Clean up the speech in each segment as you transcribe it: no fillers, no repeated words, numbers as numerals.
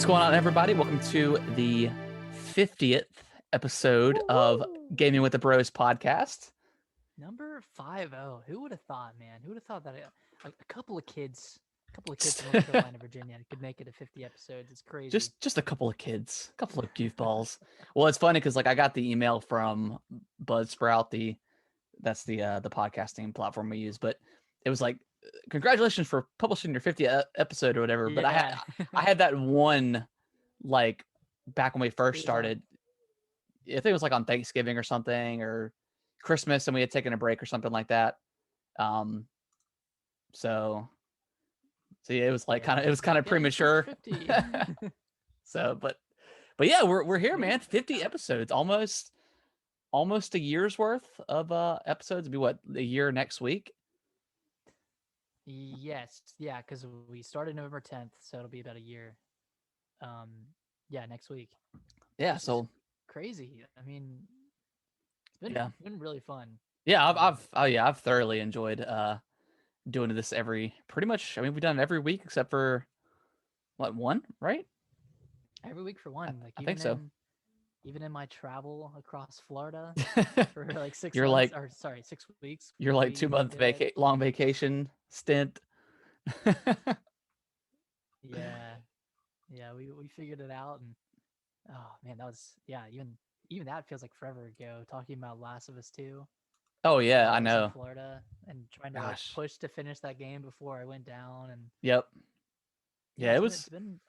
What's going on, everybody? Welcome to the 50th episode of Woo-hoo! Gaming with the Bros podcast. Number 50. Who would have thought, man? Who would have thought that a couple of kids from North Carolina, Virginia could make it to 50 episodes? It's crazy. just a couple of kids, a couple of goofballs. Well, it's funny because I got the email from Buzzsprout, that's the podcasting platform we use, but it was like, congratulations for publishing your 50th episode or whatever. But Yeah. I had that one like back when we first Yeah. started. I think it was like on Thanksgiving or something, or Christmas, and we had taken a break or something like that. Um, so yeah, it was like Yeah, it was kind of getting towards premature. 50. So, but yeah, we're here, man. 50 Yeah. episodes, almost a year's worth of episodes. It'll be what, a year next week? Yes. Yeah, because we started November 10th, so it'll be about a year. Um, yeah, next week. Yeah, Which is so crazy. I mean, yeah, it's been really fun. yeah, Um, I've thoroughly enjoyed doing this pretty much. I mean, we've done it every week except for what, one, right? every week for one. Like I think so. even in my travel across Florida for like 6 You're months, like or sorry, 6 weeks, you're like we 2 month did it. long vacation stint. Yeah, yeah, we figured it out, and oh man, that was even that feels like forever ago. Talking about Last of Us 2 Oh yeah, while I I was in know. Florida and trying to like Gosh. push to finish that game before I went down, and Yep. yeah, Yeah, it it's been was. it's been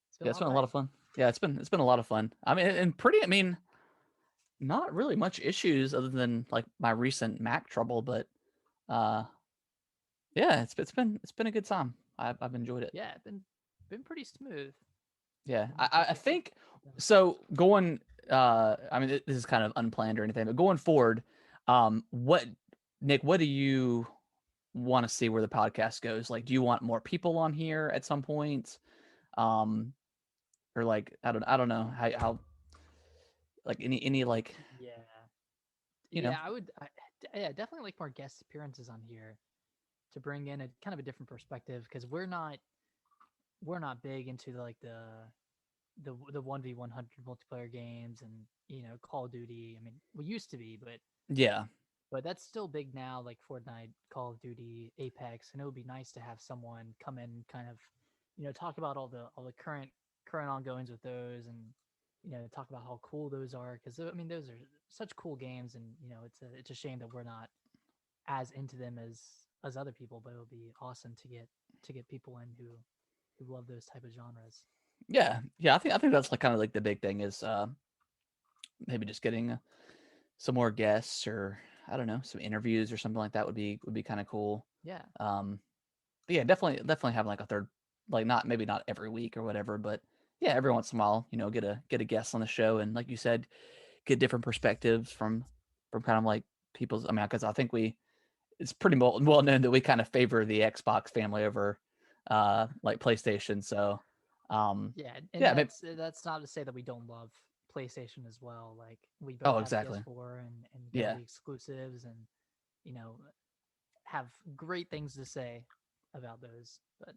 it's been Yeah, a it's lot of been a lot fun. of fun. Yeah, it's been a lot of fun. I mean, and pretty. I mean, not really much issues other than like my recent Mac trouble, but uh, yeah, it's been a good time. I've enjoyed it. Yeah, been pretty smooth. Yeah, I It's think so. Going, I mean, this is kind of unplanned or anything, but going forward, what, Nick, what do you want to see where the podcast goes? Like, do you want more people on here at some point? Um, or like, I don't know how like any like, yeah. you know. Yeah, yeah, definitely like more guest appearances on here to bring in a kind of a different perspective because we're not big into the 1v100 multiplayer games and Call of Duty. I mean, we used to be, Yeah, but that's still big now, like Fortnite, Call of Duty, Apex, and it would be nice to have someone come in, kind of, talk about all the current ongoings with those, and talk about how cool those are because I mean those are such cool games, and it's a shame that we're not as into them as other people, but it would be awesome to get people in who love those type of genres. yeah. I think that's like kind of like the big thing is maybe just getting some more guests, or I don't know, some interviews or something like that would be kind of cool. Yeah, Um, but yeah, definitely having like a third, like not maybe not every week or whatever, but yeah, every once in a while, get a guest on the show, and like you said, get different perspectives from kind of like people's. I mean, because I think it's pretty well known that we kind of favor the Xbox family over like PlayStation. So yeah, and yeah, maybe, that's not to say that we don't love PlayStation as well. Like we both oh, have exactly. PS4 and get all Yeah, the exclusives, and you know have great things to say about those. But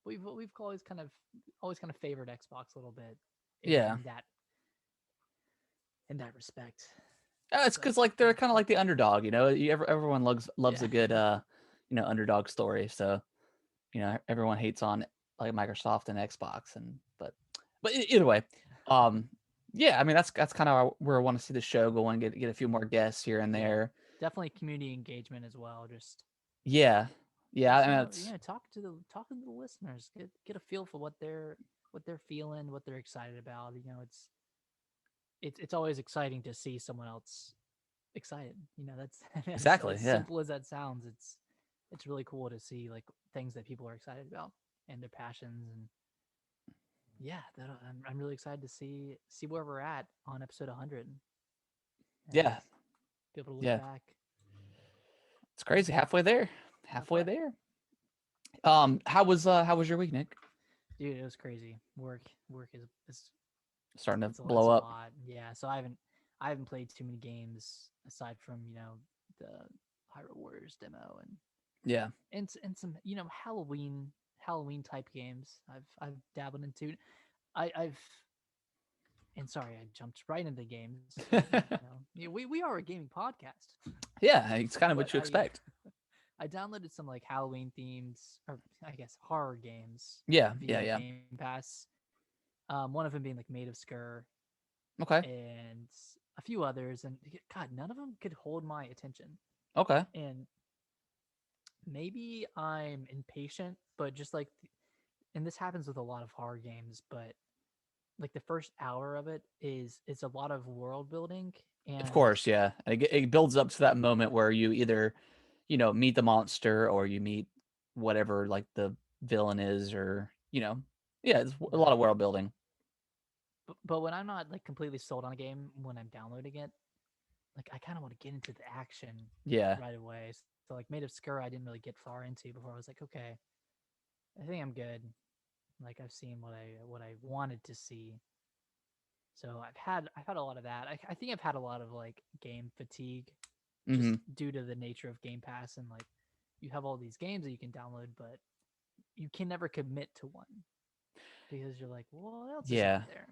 we've always kind of favored Xbox a little bit in yeah. in that in that respect. It's But because like they're yeah, kind of like the underdog, everyone loves yeah, a good underdog story. So everyone hates on like Microsoft and Xbox, and but either way, um, yeah, I mean that's kind of where I want to see the show going. Get a few more guests here and yeah, there. definitely community engagement as well. Yeah, yeah, Just I mean it's talk to the listeners, get a feel for what they're feeling, what they're excited about. It's always exciting to see someone else excited. That's exactly, as yeah, simple as that sounds. It's really cool to see like things that people are excited about and their passions, and yeah, I'm really excited to see where we're at on episode 100 and yeah, be able to look yeah. back. It's crazy, halfway there, halfway Halfway. there. How was your week, Nick? Dude, it was crazy. Work is Starting to it's blow a up. lot. Yeah, so I haven't played too many games aside from the Hyrule Warriors demo Yeah, and some Halloween type games. I've dabbled into. I've and sorry, I jumped right into games, but yeah, we are a gaming podcast. Yeah, it's kind of But what you expect. I downloaded some like Halloween themes, or I guess horror games Yeah, yeah, via yeah. Game Pass. One of them being like Made of Skur Okay, and a few others, and God, none of them could hold my attention. okay. And maybe I'm impatient, but just like, and this happens with a lot of horror games, but like the first hour of it is a lot of world building Of and course, yeah. And it builds up to that moment where you either, meet the monster or you meet whatever like the villain is, or yeah, it's a lot of right. world building. But when I'm not like completely sold on a game when I'm downloading it, like I kind of want to get into the action Yeah, right away. So like Made of Skur, I didn't really get far into before I was like, okay, I think I'm good. Like I've seen what I wanted to see. So I've had a lot of that. I think I've had a lot of like game fatigue, just hmm due to the nature of Game Pass and like you have all these games that you can download, but you can never commit to one because you're like, well, what else is out yeah, there?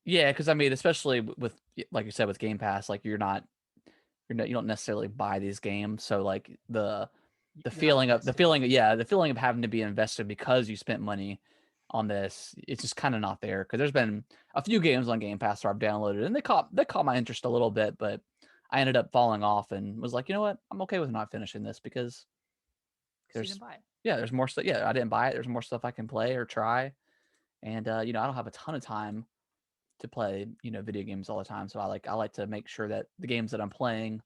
yeah. Because I mean, especially with like you said with Game Pass, like you don't necessarily buy these games, so like the You're not feeling of invested. the feeling of having to be invested because you spent money on this, it's just kind of not there. Because there's been a few games on Game Pass where I've downloaded and they caught my interest a little bit, but I ended up falling off and was like, you know what, I'm okay with not finishing this because Because you there's didn't buy it. there's more stuff. Yeah, I didn't buy it. There's more stuff I can play or try, and I don't have a ton of time to play video games all the time. So I like to make sure that the games that I'm playing,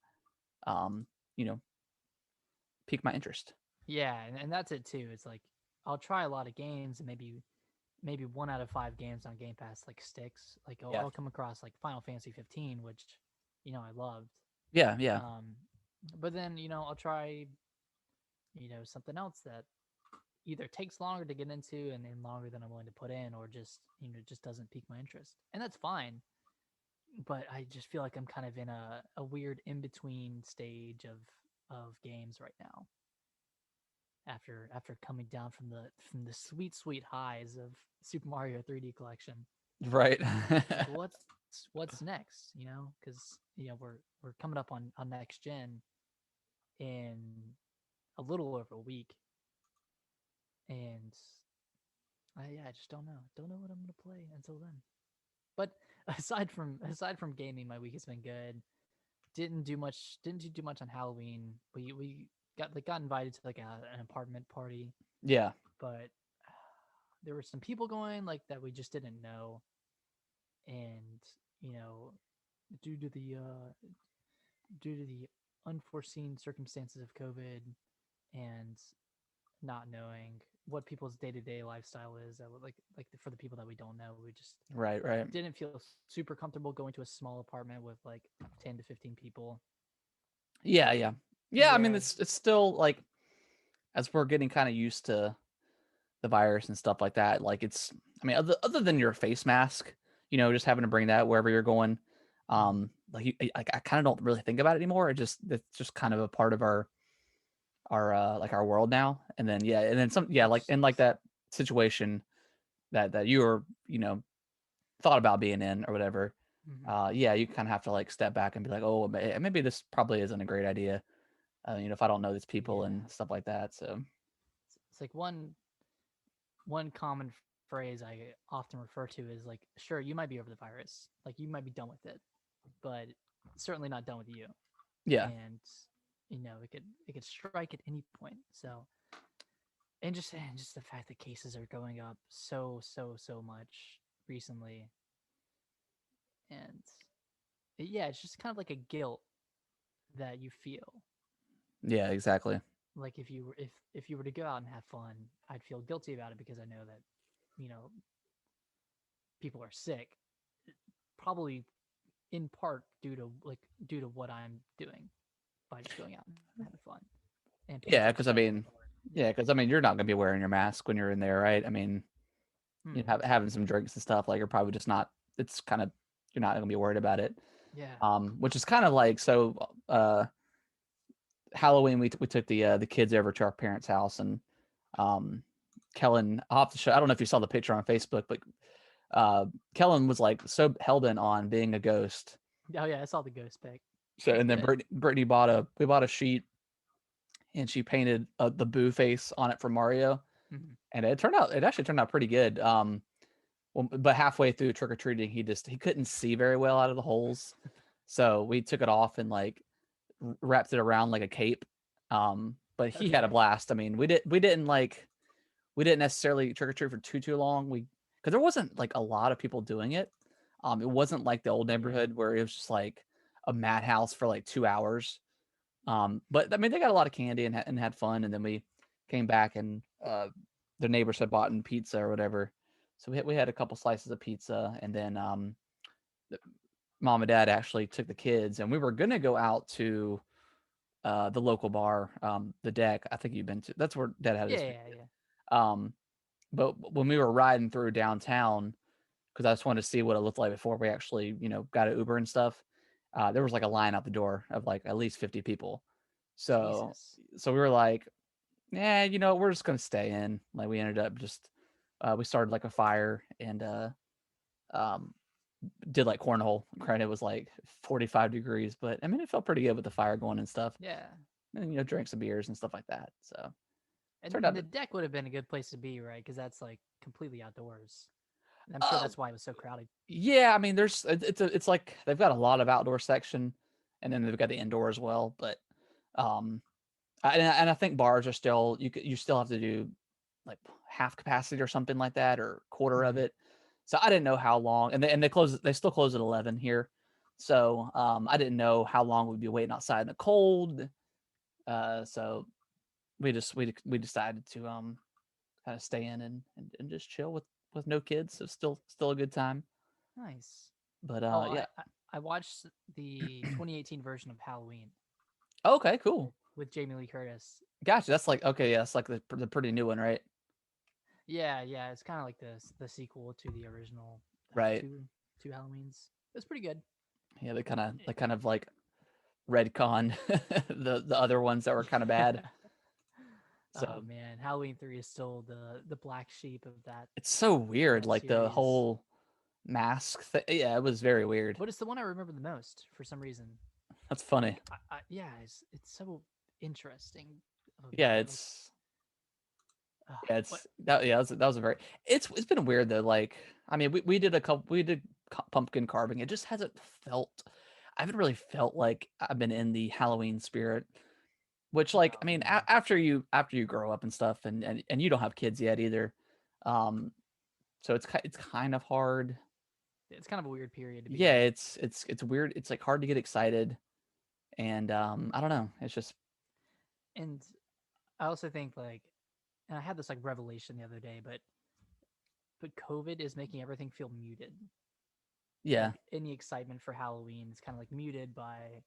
um, you know, pique my interest. Yeah, and that's it too. It's like I'll try a lot of games and maybe 1 out of 5 games on Game Pass like sticks. Like Yeah, I'll come across like Final Fantasy 15, which I loved. yeah, yeah. Um, but then I'll try something else that either takes longer to get into and longer than I'm willing to put in, or just just doesn't pique my interest, and that's fine. But I just feel like I'm kind of in a weird in between stage of games right now. After coming down from the sweet highs of Super Mario 3D Collection, Right. it's like what's next? Because we're coming up on next gen in a little over a week, and yeah, I just don't know what I'm gonna play until then. But aside from gaming, my week has been good. Didn't do much on Halloween. We got invited to like an apartment party, Yeah. but there were some people going like that we just didn't know, and you know, due to the uh, due to the unforeseen circumstances of COVID and not knowing what people's day to day lifestyle is, that would for the people that we don't know, we just Right. Right. didn't feel super comfortable going to a small apartment with like 10 to 15 people. Yeah. Yeah. Yeah. I mean, Yeah. it's still like as we're getting kind of used to the virus and stuff like that. Like it's, I mean, other than your face mask, just having to bring that wherever you're going. Mhm. I kind of don't really think about it anymore. It's just kind of a part of our world now. And then yeah, and then some yeah, like Which in like sucks. that situation that you were thought about being in or whatever. Mhm. Yeah, you kind of have to like step back and be like, oh, maybe this probably isn't a great idea. If I don't know these people Yeah. and stuff like that. So It's like one common phrase I often refer to is like, sure, you might be over the virus, like you might be done with it, but certainly not done with you. yeah, And it could strike at any point. So and just the fact that cases are going up so much recently, and yeah, it's just kind of like a guilt that you feel. yeah, exactly. Like if you were to go out and have fun, I'd feel guilty about it because I know that you know people are sick, probably in part due to what I'm doing by just going out and having fun and paying for Yeah, the because I show. mean, Or yeah, yeah. because I mean, you're not gonna be wearing your mask when you're in there, right? I mean, Hmm. having some drinks and stuff, like you're probably just not. It's kind of you're not gonna be worried about it. Yeah. Which is kind of like so. Halloween, we took the kids over to our parents' house, and um, Kellen, I'll have to show. I don't know if you saw the picture on Facebook, but uh, Kellen was like so hell bent on being a ghost. Oh yeah, I saw the ghost pic. So That's and then good. Brittany bought a sheet and she painted the Boo face on it for Mario, Mhm. and it actually turned out pretty good. Well, but halfway through trick or treating, he couldn't see very well out of the holes, so we took it off and like wrapped it around like a cape. But he had a Okay. blast. I mean, we didn't necessarily trick or treat for too long. Because there wasn't like a lot of people doing it. It wasn't like the old Yeah. neighborhood where it was just like a madhouse for like 2 hours. But I mean, they got a lot of candy and had fun, and then we came back and the neighbors had bought in pizza or whatever, so we had a couple slices of pizza, and then mom and dad actually took the kids, and we were gonna go out to the local bar, the Deck. I think you've been to. That's where dad had his Yeah, yeah, family. yeah. Um, but when we were riding through downtown, because I just wanted to see what it looked like before we actually, got an Uber and stuff. There was like a line out the door of like at least 50 people. So Jesus. so we were like, yeah, we're just gonna stay in. Like we ended up just we started like a fire and um did like cornhole. Granted, it was like 45 degrees, but I mean it felt pretty good with the fire going and stuff. Yeah. And drank some beers and stuff like that. So And turned and out the to, deck would have been a good place to be, right? Because that's like completely outdoors. And I'm sure uh that's why it was so crowded. yeah, I mean it's like they've got a lot of outdoor section and then they've got the indoor as well. But um and I think bars are still you still have to do like half capacity or something like that or quarter of Hmm. it. So I didn't know how long, and they still close at 11 here. So I didn't know how long we'd be waiting outside in the cold. So we decided to kind of stay in and just chill with no kids. So still a good time. Nice. But Oh, yeah. I watched the 2018 version of Halloween Okay, cool. with Jamie Lee Curtis. Gotcha. That's like okay, yeah, that's like the pretty new one, right? Yeah, yeah, it's kind of like the sequel to the original Right. two Halloweens. It's pretty good. Yeah, they kind of like redcon the other ones that were kind of bad. Oh So man, Halloween 3 is still the black sheep it's so of weird, that like the series. whole mask thing. Yeah, it was very weird. But it's the one I remember the most for some reason. That's funny. Like, yeah, it's so interesting of a Yeah, movie. Like, it's yeah, what? it's that yeah, that was a very it's been weird though. Like, I mean, we did pumpkin carving. It just hasn't felt I haven't really felt like I've been in the Halloween spirit. Which, like, I Oh mean, yeah, after you grow up and stuff, and you don't have kids yet either, um, so it's kind of hard. it's kind of a weird period to be Yeah, in. it's weird. It's like hard to get excited, and I don't know. It's just And I also think like, and I had this like revelation the other day, but COVID is making everything feel muted. yeah, Like any excitement for Halloween is kind of like muted by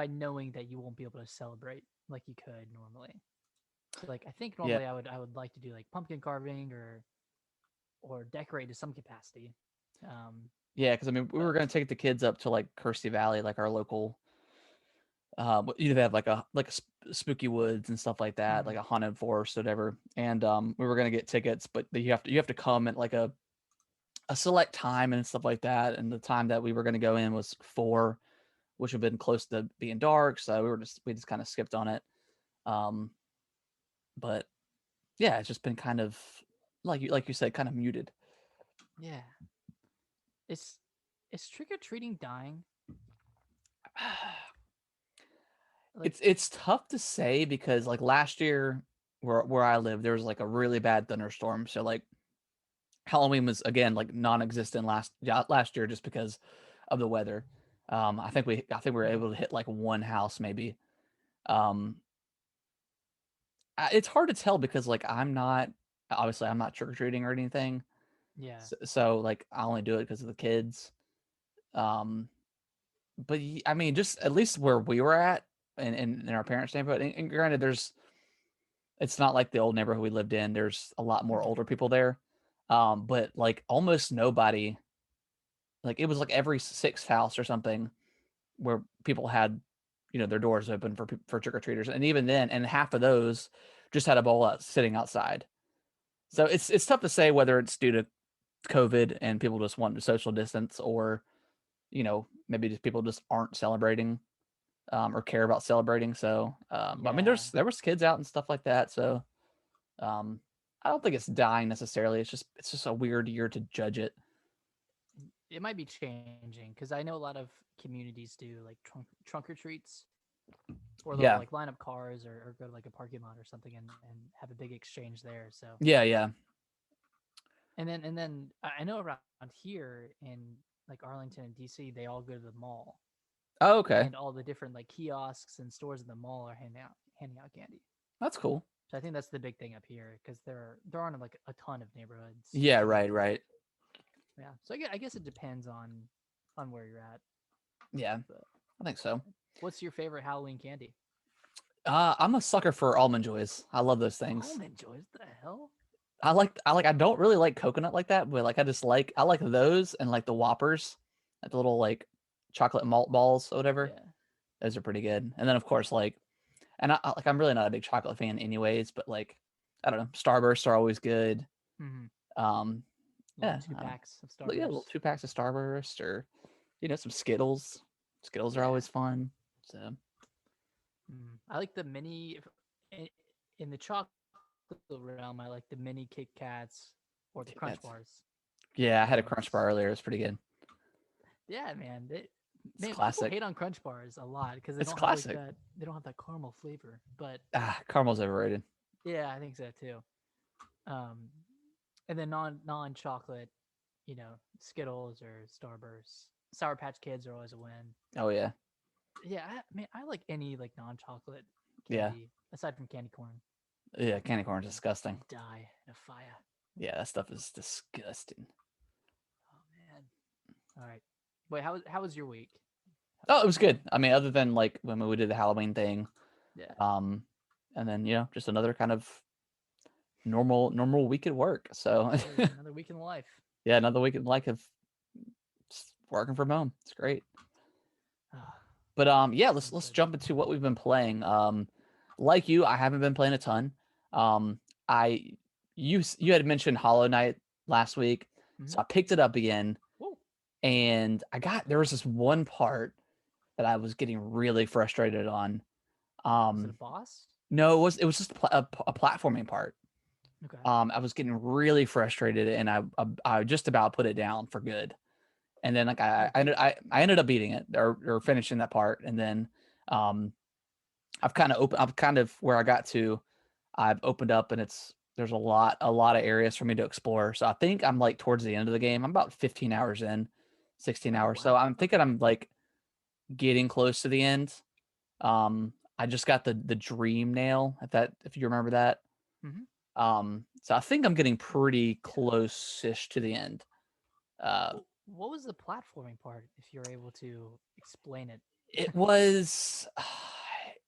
knowing that you won't be able to celebrate like you could normally. So like I think yeah, normally I would like to do like pumpkin carving or decorate to some capacity. Um, yeah. Because I mean, we were but gonna take the kids up to like Kirsty Valley, like our local. They have like spooky woods and stuff like that, like mhm, a haunted forest, or whatever. And we were gonna get tickets, but you have to come at like a select time and stuff like that. And the time that we were gonna go in was 4, which would have been close to being dark. So we just kind of skipped on it. Um, but yeah, it's just been kind of like you said, kind of muted. yeah, is is trick or treating dying? Like It's tough to say because like last year where I live, there was like a really bad thunderstorm. So like Halloween was again like non-existent last year just because of the weather. I think we were mhm, able to hit like one house maybe. Um, it's hard to tell because like I'm not trick or treating or anything. yeah, So like I only do it because of the kids. Um, but I mean, just at least where we were at in our parents' neighborhood. And granted, it's not like the old neighborhood we lived in. There's a lot more mhm, older people there. But like almost nobody. Like it was like every sixth house or something where people had, their doors open for trick or treaters, and even then, and half of those just had a bowl out sitting outside. So it's tough to say whether it's due to COVID and people just want to social distance, or maybe just people just aren't celebrating or care about celebrating. So, but I mean, Yeah, there was kids out and stuff like that. So, um, I don't think it's dying necessarily. It's just a weird year to judge it. it might be changing because I know a lot of communities do like trunk or treats, or they'll Yeah, like line up cars or go to like a parking lot or something and have a big exchange there. So yeah. and then I know around here in like Arlington and DC, they all go to the mall, Oh, okay, and all the different like kiosks and stores in the mall are handing out candy. that's cool. So I think that's the big thing up here because there aren't like a ton of neighborhoods Yeah, to go right, to. right. Yeah, so I guess it depends on where you're at. Yeah, But I think so. what's your favorite Halloween candy? I'm a sucker for almond joys. I love those things. Almond joys? The hell? I don't really like coconut like that, but like I like those and like the Whoppers, like the little like chocolate malt balls or whatever. Yeah. Those are pretty good. And then of course like I'm really not a big chocolate fan anyways, but like I don't know, Starbursts are always good. Mm-hmm. Um Little yeah, two packs of yeah, little Starburst. 2 packs of Starburst or some Skittles. Skittles are Yeah. always fun. So I like the mini in the chocolate realm. I like the mini Kit Kats or the Crunch that's bars. yeah, I had a Crunch Those. bar earlier. It's pretty good. Yeah, man. It's Man, people classic. hate on Crunch bars a lot because they It's don't have like classic. that. They don't have that caramel flavor. But Caramel's overrated. yeah, I think so too. Um, and then non chocolate, Skittles or Starburst. Sour Patch Kids are always a win. Oh yeah. Yeah, I like any like non chocolate Yeah. candy aside from candy corn. Yeah, candy corn's Can disgusting. die in a fire. Yeah, that stuff is disgusting. Oh man. All right. Wait, how was your week? Oh, it was good. I mean, other than like when we did the Halloween thing, Yeah. um, and then just another kind of normal week at work. So Another week in life. yeah, another week in like of working from home. It's great. But yeah, Sounds let's good. jump into what we've been playing. Like you, I haven't been playing a ton. Um, I you had mentioned Hollow Knight last week, Mm-hmm. so I picked it up again, Whoa. and there was this one part that I was getting really frustrated on. Was it a Um, boss? no, it was just a platforming part. Okay. I was getting really frustrated, and I just about put it down for good. And then like Oh, dude. I ended up beating it or finishing that part, and then um I'm kind of where I got to. I've opened up, and there's a lot of areas for me to explore. So I think I'm like towards the end of the game. I'm about 15 hours in, 16 Oh hours. So wow. I'm thinking Okay. I'm like getting close to the end. I just got the dream nail, if you remember that. Mm-hmm. So I think I'm getting pretty Yeah. close-ish to the end. Uh, What was the platforming part? If you're able to explain it. it was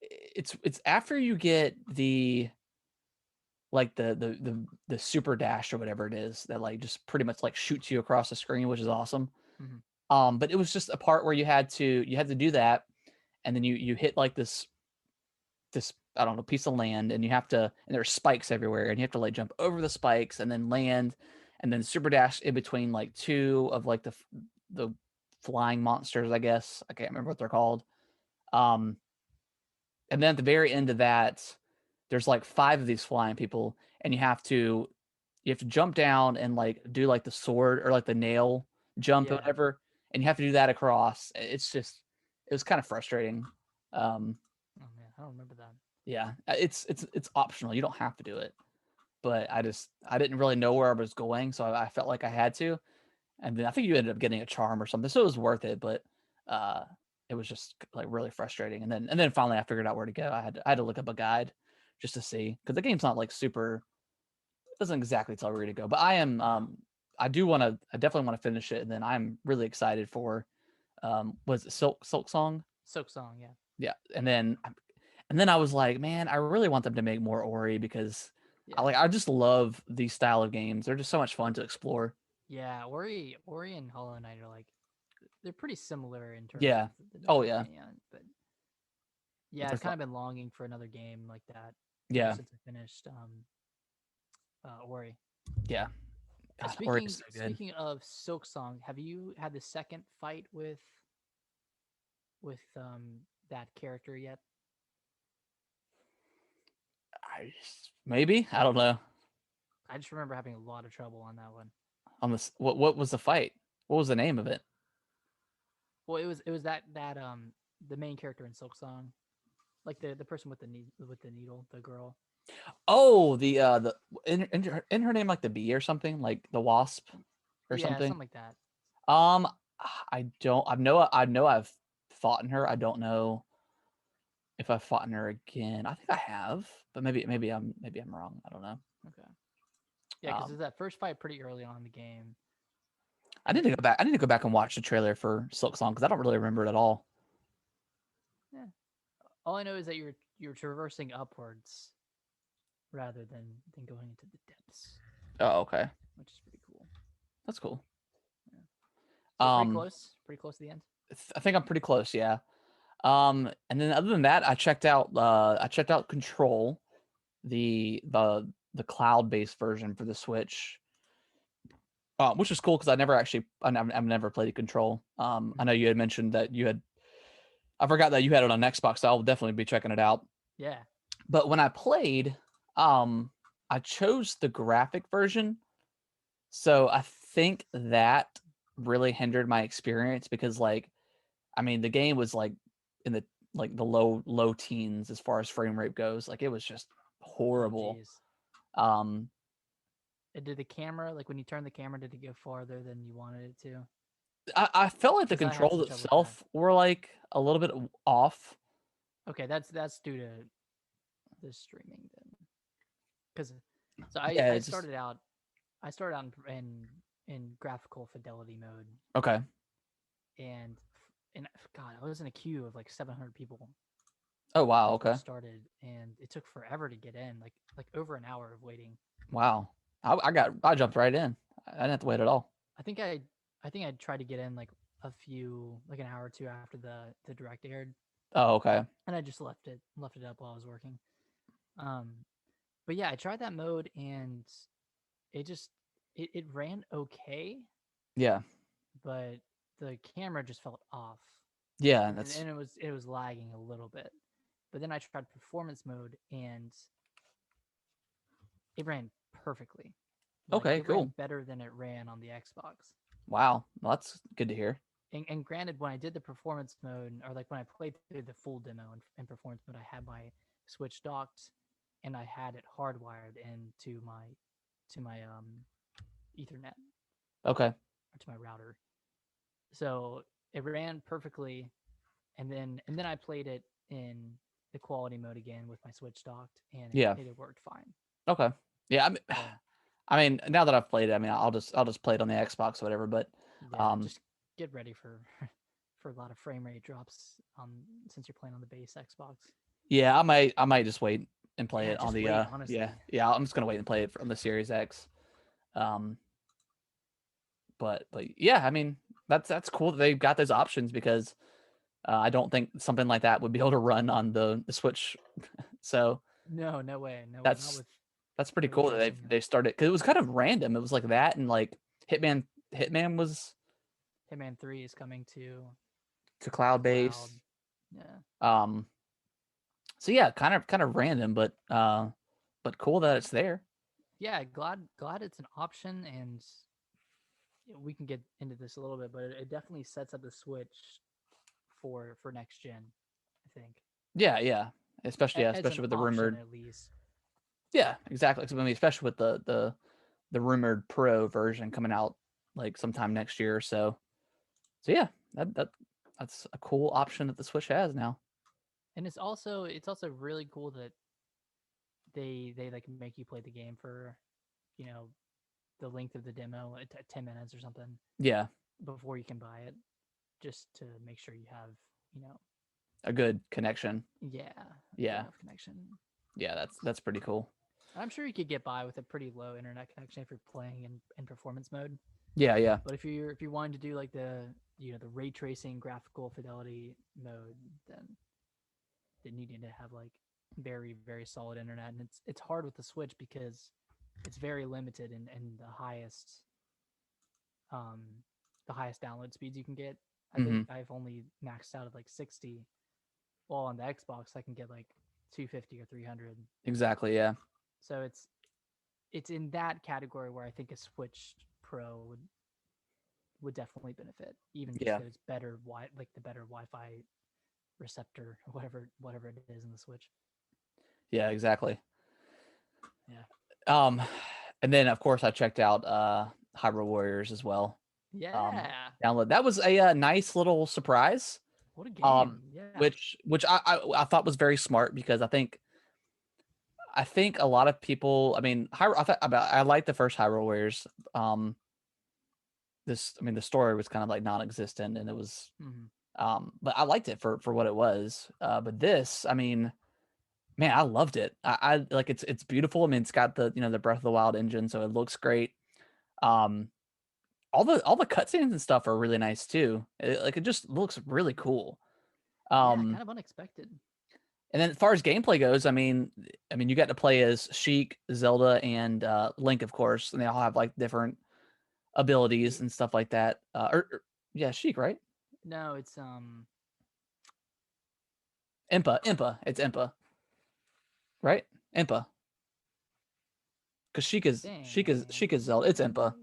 it's after you get the super dash or whatever it is that like just pretty much like shoots you across the screen, which is awesome. Mm-hmm. But it was just a part where you had to do that, and then you hit like this I don't know piece of land, and you have to and there's spikes everywhere, and you have to like jump over the spikes and then land, and then super dash in between like two of like the flying monsters. I guess I can't remember what they're called. Um, and then at the very end of that, there's like five of these flying people, and you have to jump down and like do like the sword or like the nail jump or Yeah. whatever, and you have to do that across. It was kind of frustrating. Um, Oh man, I don't remember that. yeah, it's optional. You don't have to do it, but I didn't really know where I was going, so I felt like I had to. And then I think you ended up getting a charm or something, so it was worth it. But uh, it was just like really frustrating. And then finally I figured out where to go. I had to look up a guide just to see because the game's not like super. It doesn't exactly tell where to go. But No. I definitely want to finish it, and then I'm really excited for was it Silk Song? Soak song. Yeah. Yeah, and then I was like, man, I really want them to make more Ori because Yeah. I just love these style of games. They're just so much fun to explore. Yeah. Ori and Hollow Knight are like they're pretty similar in terms of Yeah. the Oh design. yeah. Yeah. But But yeah, they're I've kind fun. of been longing for another game like that ever Yeah. since I finished Ori. Yeah. God, Ori is Speaking so good. speaking of Silk Song, have you had the second fight with that character yet? Maybe I don't know. I just remember having a lot of trouble on that one. On this, what was the fight? What was the name of it? Well, it was that the main character in Silk Song, like the person with the needle, the girl. Oh, the in her name like the bee or something, like the wasp or Yeah, something. something like that. Um, I don't. I know I've fought in her. I don't know if I've fought in her again. I think I have, but maybe I'm wrong. I don't know. Okay. Yeah, because Um, there's that first fight pretty early on in the game. I need to go back. I need to go back and watch the trailer for Silk Song because I don't really remember it at all. Yeah. All I know is that you're traversing upwards rather than going into the depths, Oh, okay, which is pretty cool. that's cool. Yeah. So you're Um, pretty close to the end. I think I'm pretty close. Yeah. And then other than that, I checked out Control, the cloud-based version for the Switch, which is cool because I've never played Control. I know Mhm. you had mentioned that you had. I forgot that you had it on Xbox, so I'll definitely be checking it out. Yeah. But when I played, I chose the graphic version, so I think that really hindered my experience because, like, I mean, the game was like in the the low teens as far as frame rate goes. Like it was just Oh, horrible. geez. Um, Did the camera, like when you turn the camera, did it go farther than you wanted it to? I felt like the Because I had controls some trouble with that. itself were like a little bit off. Okay, that's due to the streaming then. Because so Yeah, I it just started out I started out in graphical fidelity mode, okay. and and God, I was in a queue of like 700 people Oh when wow, I okay, first started, and it took forever to get in, like over an hour of waiting. wow. I jumped right in. I didn't have to wait at all. I think I tried to get in like an hour or two after the direct aired, Oh okay, and I just left it up while I was working. Um, but yeah, I tried that mode, and it just it ran okay, yeah, but the camera just felt off, yeah. and, That's and it was lagging a little bit. But then I tried performance mode, and it ran perfectly. Like okay. it ran Cool. better than it ran on the Xbox. Wow, well, that's good to hear. And granted, when I did the performance mode, or like when I played through the full demo in performance mode, I had my Switch docked, and I had it hardwired into my Ethernet, Okay, or to my router. So it ran perfectly, and then I played it in the quality mode again with my Switch docked, and yeah, it worked fine. okay, yeah. So I mean, now that I've played it, I mean, I'll just play it on the Xbox or whatever. But yeah, um, just get ready for for a lot of frame rate drops since you're playing on the base Xbox. yeah, I might just wait and play Yeah, it on just the wait, yeah, honestly. yeah, I'm just gonna wait and play it on the Series X. Um, but yeah, I mean, that's cool that they've got those options because I don't think something like that would be able to run on the Switch. So No, no way, no way, not that's with that's pretty the ray cool that tracing. they started because it was kind of random. It was like that and like Hitman was Hitman 3 is coming to cloud to cloud. base. Yeah, Um, so yeah, kind of random, but cool that it's there. yeah. Glad it's an option, and we can get into this a little bit, but it definitely sets up the Switch for next gen. I think Yeah, yeah. Especially yeah, as an especially with the option rumored. at least. Yeah, exactly. 'Cause, I mean, especially with the rumored Pro version coming out like sometime next year or so. So yeah, that's a cool option that the Switch has now. And it's also really cool that they like make you play the game for you know the length of the demo at 10 minutes or something Yeah, before you can buy it, just to make sure you have you know a good connection. yeah, a good Yeah, enough connection. yeah, that's pretty cool. I'm sure you could get by with a pretty low internet connection if you're playing in performance mode. Yeah, yeah, But if you're wanting to do like the ray tracing graphical fidelity mode, then you need to have like very solid internet, and it's hard with the Switch because it's very limited in um the highest download speeds you can get. I think Hmm. I've only maxed out at like 60. While on the Xbox I can get like 250 or 300. Exactly. Yeah. So it's in that category where I think a Switch Pro would definitely benefit, even just Yeah. because it's better like the better Wi-Fi receptor or whatever it is in the Switch. Yeah. Exactly. Yeah. Um, and then of course I checked out Hyrule Warriors as well. Um, Yeah. download that was a nice little surprise. What a Um, game. Yeah. which I thought was very smart because I think a lot of people. I mean, I like the first Hyrule Warriors. Um, I mean, the story was kind of like non-existent, and it was Mm-hmm. but I liked it for what it was. But this, I mean, man, I loved it. I like it's beautiful. I mean, it's got the Breath of the Wild engine, so it looks great. Um, all the cutscenes and stuff are really nice too. It just looks really cool. Yeah, Um, kind of unexpected. and then as far as gameplay goes, I mean, you got to play as Sheik, Zelda, and Link, of course, and they all have like different abilities Yeah. and stuff like that. Yeah, Sheik, right? No, it's Impa, it's Impa, right? Impa, because Sheik is Zelda. It's Impa.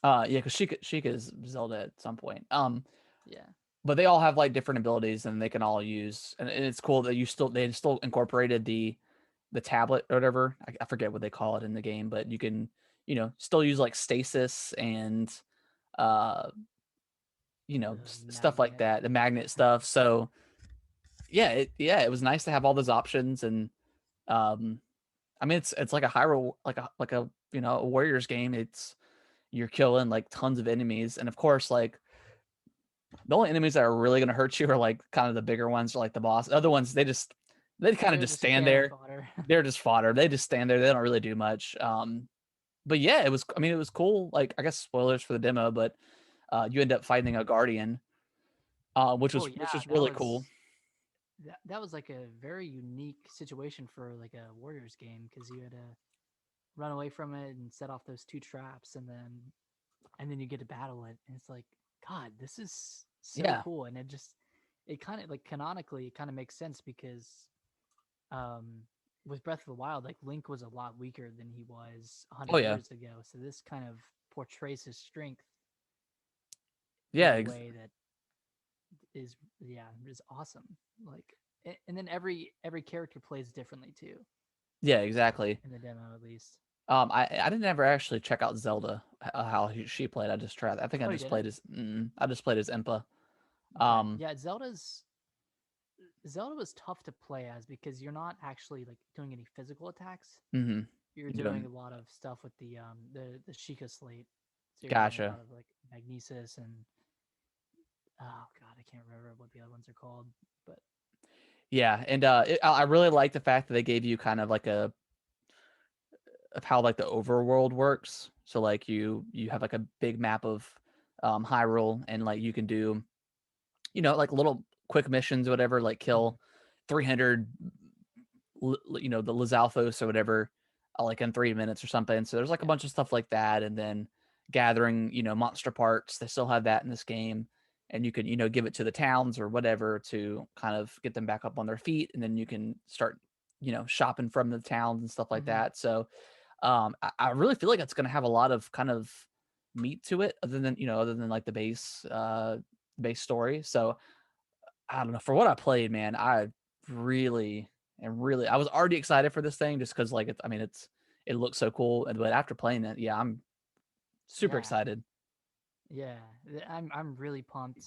dang. Yeah, because Sheik is Zelda at some point. Yeah. But they all have like different abilities, and they can all use, and it's cool that they still incorporated the tablet or whatever. I forget what they call it in the game, but you can still use like stasis and uh The stuff like magnet. that, the magnet stuff. So it was nice to have all those options. And um I mean, it's like a Hyrule, like a a Warriors game. It's You're killing like tons of enemies, and of course, like the only enemies that are really going to hurt you are like kind of the bigger ones, or like the boss. Other ones, they kind of They're just just stand cannon there. fodder. They're just fodder. They just stand there. They don't really do much. But yeah, it was. I mean, it was cool. Like, I guess spoilers for the demo, but you end up fighting a guardian, which Oh was which yeah, was really cool. that was like a very unique situation for like a Warriors game because you had to run away from it and set off those two traps and then you get to battle it and it's like God, this is so Yeah. cool and it kind of like canonically it kind of makes sense because um with Breath of the Wild like Link was a lot weaker than he was a Oh hundred yeah. years ago, so this kind of portrays his strength in Yeah. a way that is awesome. Like and then every character plays differently too Yeah. Exactly. in the demo at least. I didn't ever actually check out Zelda how she played. I just tried. I think Oh, you didn't? I just played as Impa. Okay. Um. Yeah, Zelda was tough to play as because you're not actually like doing any physical attacks. Mm-hmm. You're You doing doing a lot of stuff with the Sheikah slate. So you're doing a Gotcha. lot of like magnesis and oh god, I can't remember what the other ones are called, but Yeah, and I really like the fact that they gave you kind of like a of how like the overworld works. So like you have like a big map of Hyrule, and like you can do like little quick missions or whatever, like mhm, kill 300 the Lizalfos or whatever, like in 3 minutes or something. So there's like a yeah. bunch of stuff like that, and then gathering monster parts. They still have that in this game, and you can give it to the towns or whatever to kind of get them back up on their feet, and then you can start shopping from the towns and stuff like Hmm. that. So I really feel like it's going to have a lot of kind of meat to it, other than like the base story. So I don't know. For what I played, man, I really and really I was already excited for this thing just because like it looks so cool. But after playing it, yeah, I'm super Yeah. excited. Yeah. I'm really pumped.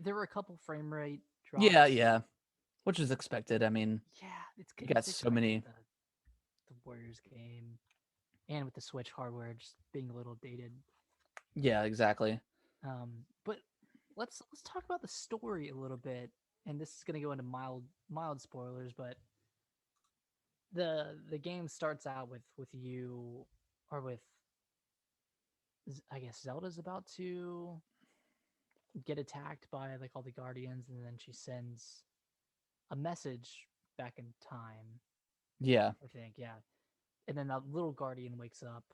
There were a couple frame rate Yeah, drops. yeah, which is expected. I mean, Yeah, you got it's so expected with many. the Warriors game and with the Switch hardware just being a little dated. Yeah, exactly. But let's talk about the story a little bit. And this is going to go into mild spoilers, but the game starts out with you or with I guess Zelda's about to get attacked by like all the guardians, and then she sends a message back in time. Yeah, I think, yeah. and then that little guardian wakes up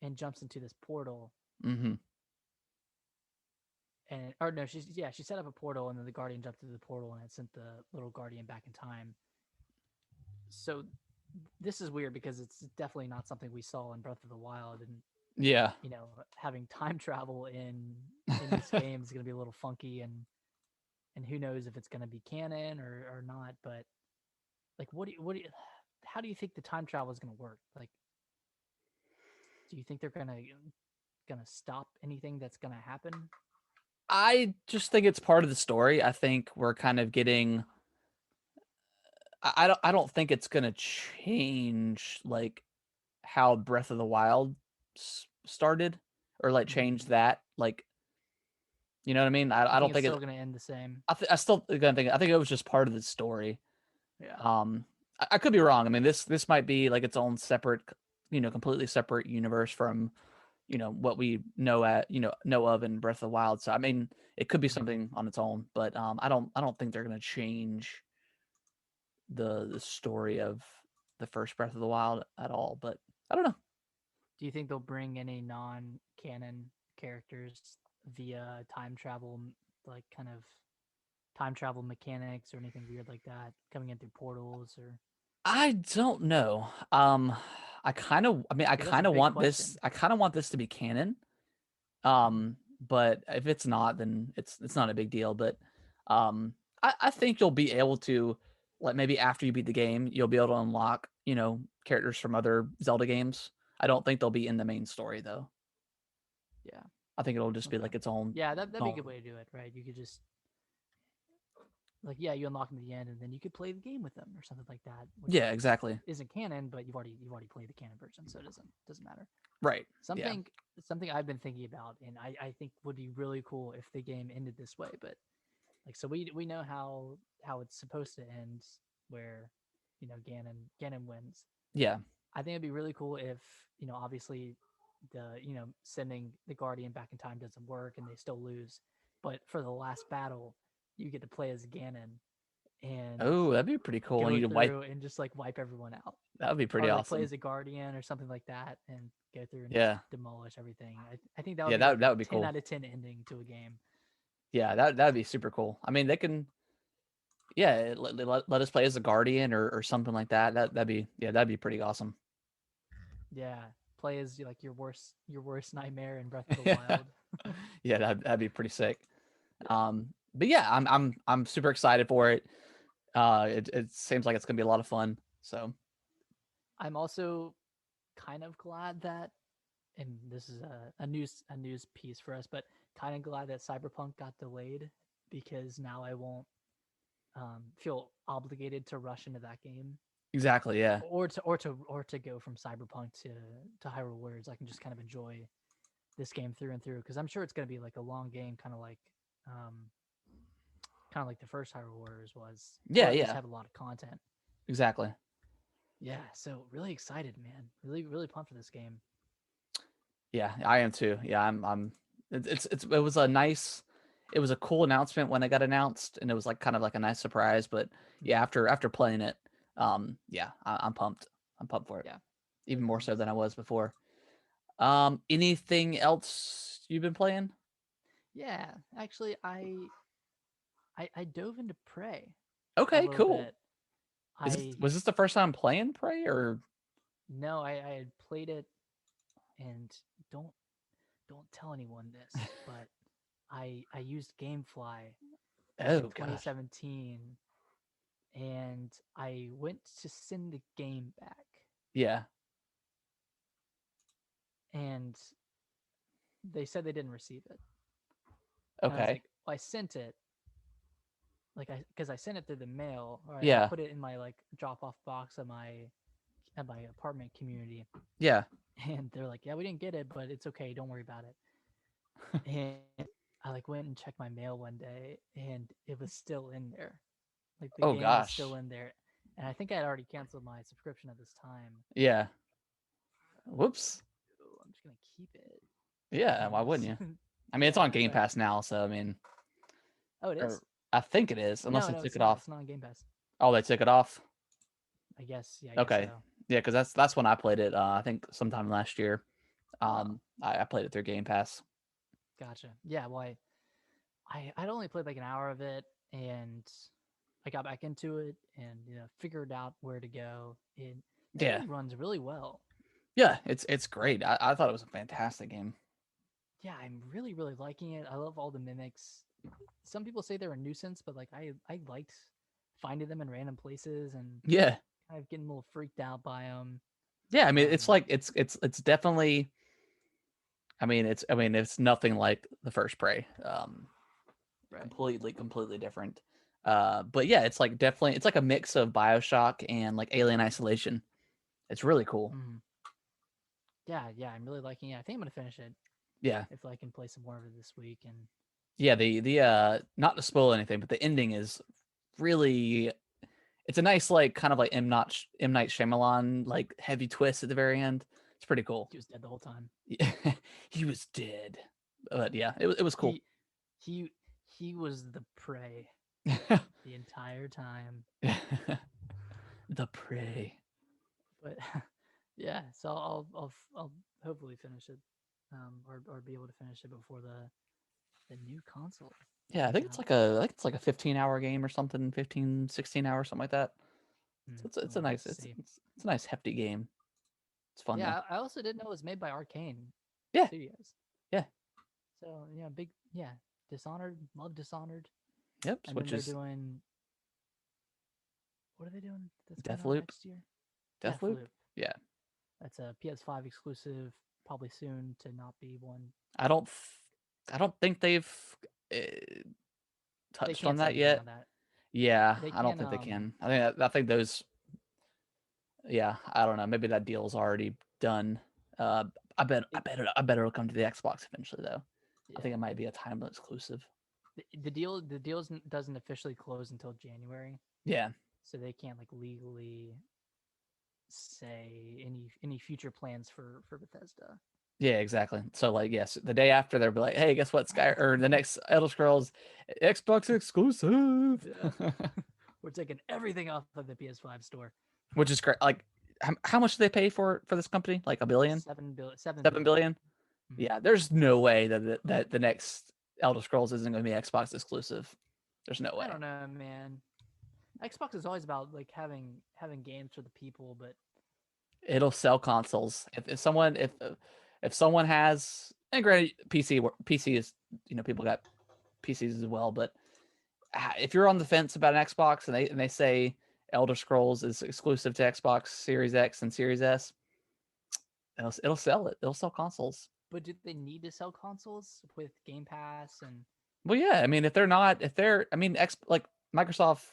and jumps into this portal, Mm-hmm. and or no, she set up a portal, and then the guardian jumped into the portal, and it sent the little guardian back in time. So this is weird because it's definitely not something we saw in Breath of the Wild, and Yeah. having time travel in this game is going to be a little funky, and who knows if it's going to be canon or not. But like, how do you think the time travel is going to work? Like, do you think they're gonna stop anything that's gonna happen? I just think it's part of the story. I think we're kind of getting. I don't think it's gonna change like how Breath of the Wild started, or like change Mm-hmm. that. Like, you know what I mean? You I think don't it's think still it. gonna end the same? I still gonna think. I think it was just part of the story. Yeah. Um, I could be wrong. I mean, this might be like its own separate, completely separate universe from what we know of in Breath of the Wild. So I mean, it could be Mm-hmm. something on its own, but I don't think they're gonna change the story of the first Breath of the Wild at all. But I don't know. Do you think they'll bring any non-canon characters via time travel, like kind of time travel mechanics or anything weird like that, coming in through portals or? I don't know. I mean, I Because that's a kind of big want this. question. I kind of want this to be canon. Mm-hmm. But if it's not, then it's not a big deal. But I think you'll be able to, like, maybe after you beat the game, you'll be able to unlock characters from other Zelda games. I don't think they'll be in the main story though. Yeah. I think it'll just be Okay. like its own. Yeah, that'd be a good own way to do it, right? You could just like, yeah, you unlock them at the end, and then you could play the game with them or something like that, which yeah, exactly. isn't canon, but you've already played the canon version, so it doesn't matter. Right. Yeah. Something something I've been thinking about, and I think would be really cool if the game ended this way. But like, so we know how it's supposed to end, where Ganon wins. Yeah. I think it'd be really cool if obviously the sending the Guardian back in time doesn't work and they still lose, but for the last battle, you get to play as Ganon and Oh, that'd be pretty cool. And go you could wipe. through and just like wipe everyone out, That would be pretty or like play awesome. as a Guardian or something like that and go through and just Yeah. demolish everything. I think that would Yeah. be like That a would be 10 cool. out of 10 ending to a game. Yeah. That'd be super cool. I mean, they can. Yeah. Let us play as a guardian or something like that. That'd be pretty awesome. Yeah, play as like your worst nightmare in Breath of the Yeah. Wild. Yeah. That'd be pretty sick. Yeah. But yeah, I'm super excited for it. It seems like it's gonna be a lot of fun. So I'm also kind of glad that, and this is a news piece for us, but kind of glad that Cyberpunk got delayed because now I won't feel obligated to rush into that game, exactly, yeah, or to go from Cyberpunk to Hyrule Warriors. I can just kind of enjoy this game through and through because I'm sure it's going to be like a long game, um, kind of like the first Hyrule Warriors was, or yeah, at least yeah, have a lot of content. exactly. Yeah, so really excited, man. Really, really pumped for this game. Yeah, I am too. Yeah, I'm. It was a nice, it was a cool announcement when it got announced, and it was like kind of like a nice surprise. But yeah, Mm-hmm. after playing it, yeah, I'm pumped. I'm pumped for it, Yeah, even very more so pumped. than I was before. Anything else you've been playing? Yeah, actually, I dove into Prey a Okay, little cool. bit. I Was this the first time playing Prey or? No, I had played it, and don't don't tell anyone this, but I used GameFly back in Oh gosh. 2017, and I went to send the game back, Yeah. and they said they didn't receive it, and I was Okay. like, well, I sent it, like because I sent it through the mail, or I Yeah. put it in my like drop off box at my apartment community, Yeah. and they're like, yeah, we didn't get it, but it's okay, don't worry about it. And I like went and checked my mail one day, and it was still in there. Like the Oh game was still gosh. in there, and I think I had already canceled my subscription at this time. Yeah. Whoops. I'm just gonna keep it Yeah. Why wouldn't because you? I mean, it's on yeah, Game right. Pass now, so I mean, Oh, it or is. I think it is, unless No, they no, took it's it not. off. It's not on Game Pass. Oh, they took it off. I guess. Yeah, I guess Okay. so. Yeah, because that's when I played it. I think sometime last year. Oh, I played it through Game Pass. gotcha. Yeah, well, I'd only played like an hour of it, and I got back into it, and figured out where to go. That Yeah, game runs really well. yeah, it's Like, great. I thought it was a fantastic game. yeah, I'm really really liking it. I love all the mimics. Some people say they're a nuisance, but like I liked finding them in random places and Yeah, kind of getting a little freaked out by them. yeah. I mean, it's Um, like it's definitely. It's nothing like the first Prey. right. Completely different. But yeah, it's like definitely it's like a mix of BioShock and like Alien Isolation. It's really cool. Mm. Yeah, yeah, I'm really liking it. I think I'm gonna finish it Yeah, if I can play some more of it this week. And yeah. The not to spoil anything, but the ending is really. It's a nice like kind of like M Night Shyamalan like heavy twist at the very end. It's pretty cool. he was dead the whole time. Yeah, he was dead, but yeah, it was cool. He he he was the prey the entire time. The prey. But yeah, so I'll hopefully finish it, or be able to finish it before the new console Yeah, comes out. I think it's like a 15-hour game or something, 15, 16 hours, something like that. So it's a We'll have nice to see. it's a nice hefty game. It's fun though. Yeah, I also didn't know it was made by Arcane Yeah, Studios. yeah. So yeah, big yeah. Dishonored, love Dishonored, Yep. and then Which they're is doing what are they doing that's coming out Deathloop. next year? Deathloop. Deathloop. Yeah. That's a PS5 exclusive, probably soon to not be one. I don't I don't think they've uh, They touched on can't say that anything yet. on that. Yeah, They I don't can think they can. I think those. Yeah, I don't know. Maybe that deal's already done. Uh, it, I bet it'll come to the Xbox eventually though. I think yeah. it might be a timeless exclusive. The deal doesn't officially close until January, Yeah. so they can't like legally say any future plans for Bethesda. Yeah, exactly. So like, yes, the day after they'll be like, "Hey, guess what? Sky or the next Elder Scrolls Xbox exclusive," Yeah. We're taking everything off of the PS5 store. which is great. Like, how much do they pay for this company? Like a billion, 7 billion, 7 billion. 7 billion? Mhm. Yeah, there's no way that the next Elder Scrolls isn't going to be Xbox exclusive. There's no I way. don't know, man. Xbox is always about like having games for the people, but It'll sell consoles. If someone has, and granted, PC is people got PCs as well, but if you're on the fence about an Xbox and they say Elder Scrolls is exclusive to Xbox Series X and Series S, it'll sell it. It'll sell consoles. do they need to sell consoles with Game Pass and Well, yeah. I mean, if they're, I mean, like Microsoft,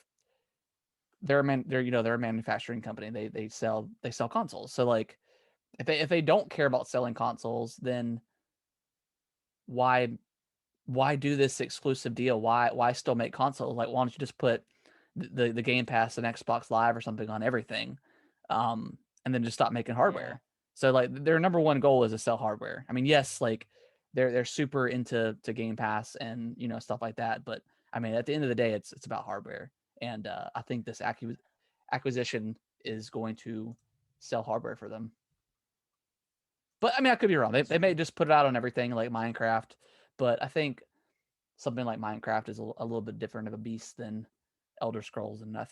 they're a manufacturing company. They sell consoles. So like, if they don't care about selling consoles, then why do this exclusive deal? Why still make consoles? Like, why don't you just put the Game Pass and Xbox Live or something on everything, and then just stop making yeah, hardware? So like their number one goal is to sell hardware. I mean, yes, like they're super into Game Pass and stuff like that, but I mean, at the end of the day, it's about hardware, and I think this acquisition is going to sell hardware for them. But I mean, I could be wrong. that's They may true. just put it out on everything like Minecraft, but I think something like Minecraft is a little bit different of a beast than Elder Scrolls, and I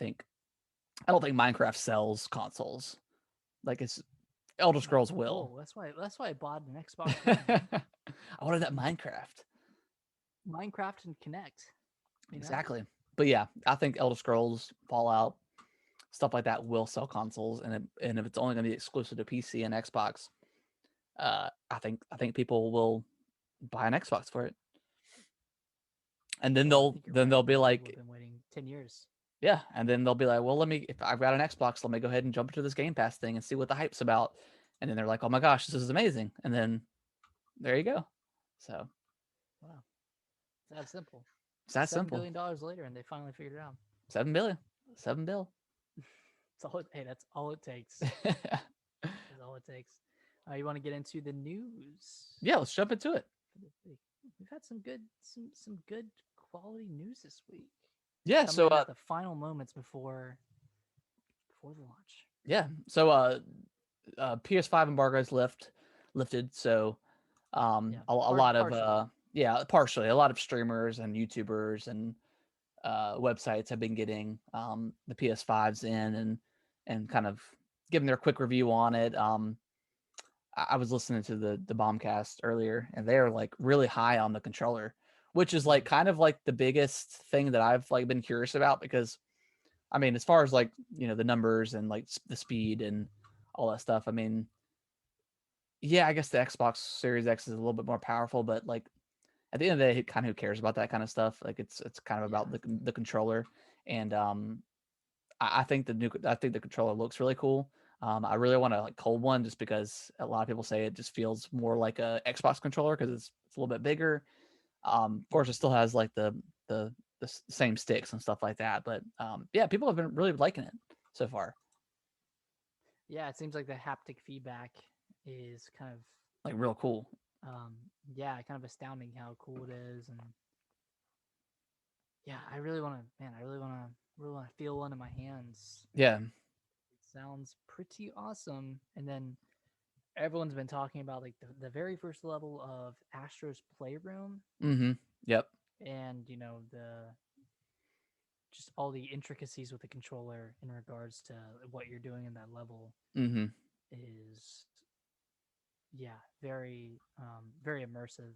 don't think Minecraft sells consoles like it's Elder Not Scrolls will. whoa. That's why I bought an Xbox One, man. I wanted that Minecraft. Minecraft and Connect. You know, Exactly. But yeah, I think Elder Scrolls, Fallout, stuff like that will sell consoles, and if it's only going to be exclusive to PC and Xbox, I think people will buy an Xbox for it, and then yeah, I think you're right. they'll A be lot of people have like, been waiting 10 years. yeah, and then they'll be like, well, if I've got an Xbox, let me go ahead and jump into this Game Pass thing and see what the hype's about, and then they're like, oh my gosh, this is amazing, and then there you go. So Wow, it's that simple. it's that seven simple. billion dollars later, and they finally figured it out. 7 billion, 7 bill. Hey, that's all it takes. That's all it takes. You want to get into the news Yeah, let's jump into it. for this week? We've had some good quality news this week, Yeah, coming so in at the final moments before the launch. Yeah. So PS5 embargoes lifted. So Yeah, a lot of partially. yeah, partially a lot of streamers and YouTubers and websites have been getting the PS5s in and kind of giving their quick review on it. I was listening to the Bombcast earlier, and they're like really high on the controller, which is like Mm, kind of like the biggest thing that I've like been curious about because I mean, as far as like the numbers and like the speed and all that stuff, I mean, yeah, I guess the Xbox Series X is a little bit more powerful, but like at the end of the day, kind of who cares about that kind of stuff? Like it's kind of yeah. about the controller, and I think I think the controller looks really cool. I really want a like cold one just because a lot of people say it just feels more like a Xbox controller because it's a little bit bigger. Of course, Mm. it still has like the same sticks and stuff like that, but yeah, people have been really liking it so far. Yeah, it seems like the haptic feedback is kind of Like real cool. um yeah, kind of astounding how cool it is. And yeah, I really want to, man, I really want to feel one in my hands. Yeah. It sounds pretty awesome. And then everyone's been talking about like the very first level of Astro's Playroom, Mm-hmm. Yep. and the just all the intricacies with the controller in regards to what you're doing in that level Mm-hmm. is, yeah, very very immersive,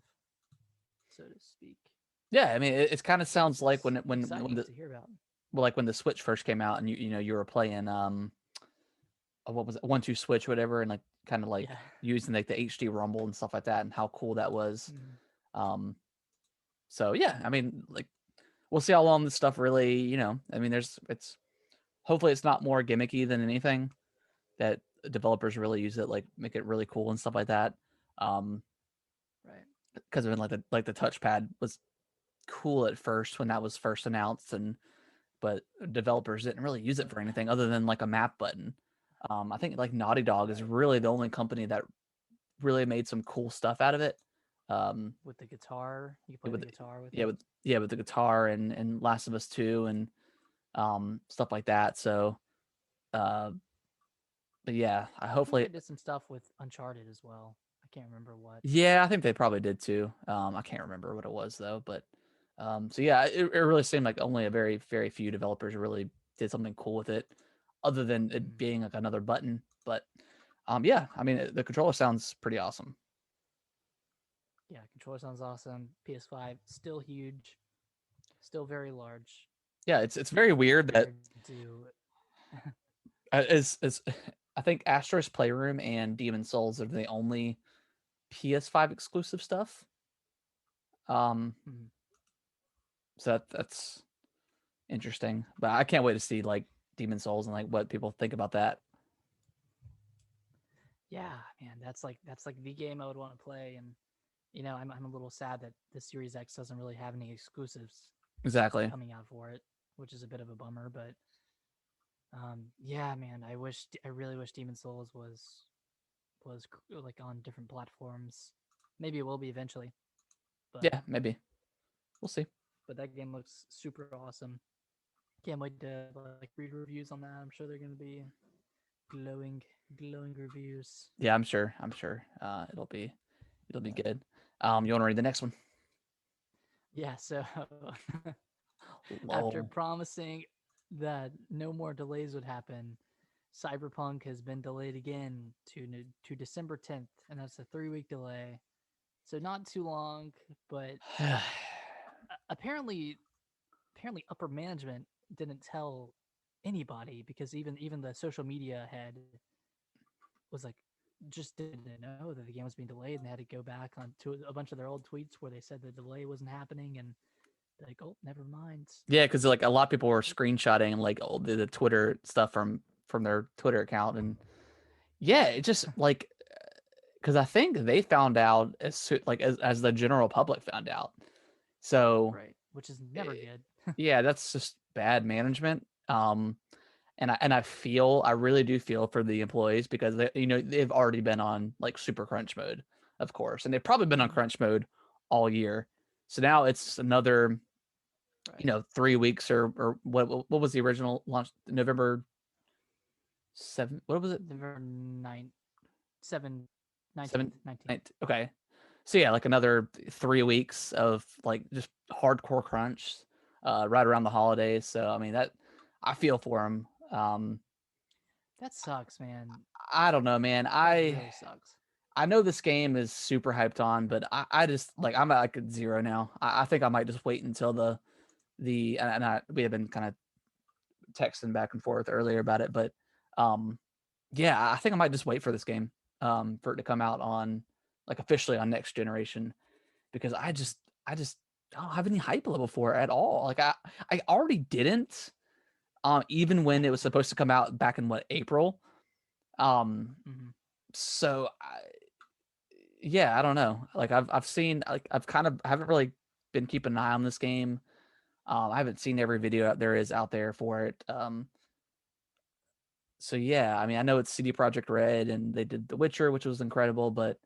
so to speak. Yeah, I mean, it kind of This sounds like is when exciting the to hear about. well, like when the Switch first came out and you were playing what was it, 1-2 Switch, whatever, and like kind of like Yeah. using like the HD Rumble and stuff like that, and how cool that was. Mm. Um, so yeah, I mean, like we'll see how long this stuff really, I mean, it's hopefully it's not more gimmicky than anything that developers really use it, like make it really cool and stuff like that. Um, Right. because I mean, like the touchpad was cool at first when that was first announced, and but developers didn't really use it Oh for yeah. anything other than like a map button. I think like Naughty Dog is Right. really the only company that really made some cool stuff out of it. Um, With the guitar, you can play the with guitar with yeah, it. with the guitar and Last of Us 2 and stuff like that. So, uh, but yeah, I I think hopefully they did some stuff with Uncharted as well. I can't remember what. yeah, I think they probably did too. I can't remember what it was though, but so yeah, it really seemed like only a very few developers really did something cool with it, other than it Mm. being like another button. But yeah, I mean the controller sounds pretty awesome. Yeah, controller sounds awesome. PS5 still huge, still very large Yeah, it's very weird that compared to. is I think Astro's Playroom and Demon Souls are the only PS5 exclusive stuff. Um, Mm. so that's interesting, but I can't wait to see like Demon Souls and like what people think about that. Yeah, man, that's like the game I would want to play. And I'm a little sad that the Series X doesn't really have any exclusives Exactly. coming out for it, which is a bit of a bummer. But yeah, man, I really wish Demon Souls was like on different platforms. Maybe it will be eventually, but Yeah, maybe we'll see. that game looks super awesome. Can't wait to like read reviews on that. I'm sure they're gonna be glowing, glowing reviews. Yeah, I'm sure. I'm sure. It'll be Yeah, good. You want to read the next one? yeah. So after Lol. promising that no more delays would happen, Cyberpunk has been delayed again to December 10th, and that's a 3 week delay. So not too long, but apparently upper management didn't tell anybody, because even the social media head was like, just didn't know that the game was being delayed, and they had to go back on to a bunch of their old tweets where they said the delay wasn't happening, and they're like, oh, never mind. Yeah, because like a lot of people were screenshotting like all the Twitter stuff from their Twitter account, and yeah, it just like because I think they found out like as the general public found out. So Right, which is never eh, good. yeah, that's just bad management. And I really do feel for the employees because they've already been on like super crunch mode, of course, and they've probably been on Mm, crunch mode all year. So now it's another right. 3 weeks or what was the original launch, November 7. What was it? November 9th, 7, 19th, 7. 19th. Okay. So yeah, like another 3 weeks of like just hardcore crunch, right around the holidays. So I mean that I feel for him. That sucks, man. I don't know, man. That really sucks. I know this game is super hyped on, but I just like I'm at like a zero now. I think I might just wait until the and we have been kind of texting back and forth earlier about it, but um yeah, I think I might just wait for this game for it to come out on like officially on next generation because Mhm. I just don't have any hype level for it at all. Like I already didn't even when it was supposed to come out back in what April. Um Mhm. so yeah, I don't know. Like I've seen like I've kind of I haven't really been keeping an eye on this game. I haven't seen every video there is out there for it. So yeah, I mean I know it's CD Project Red and they did The Witcher, which was incredible, but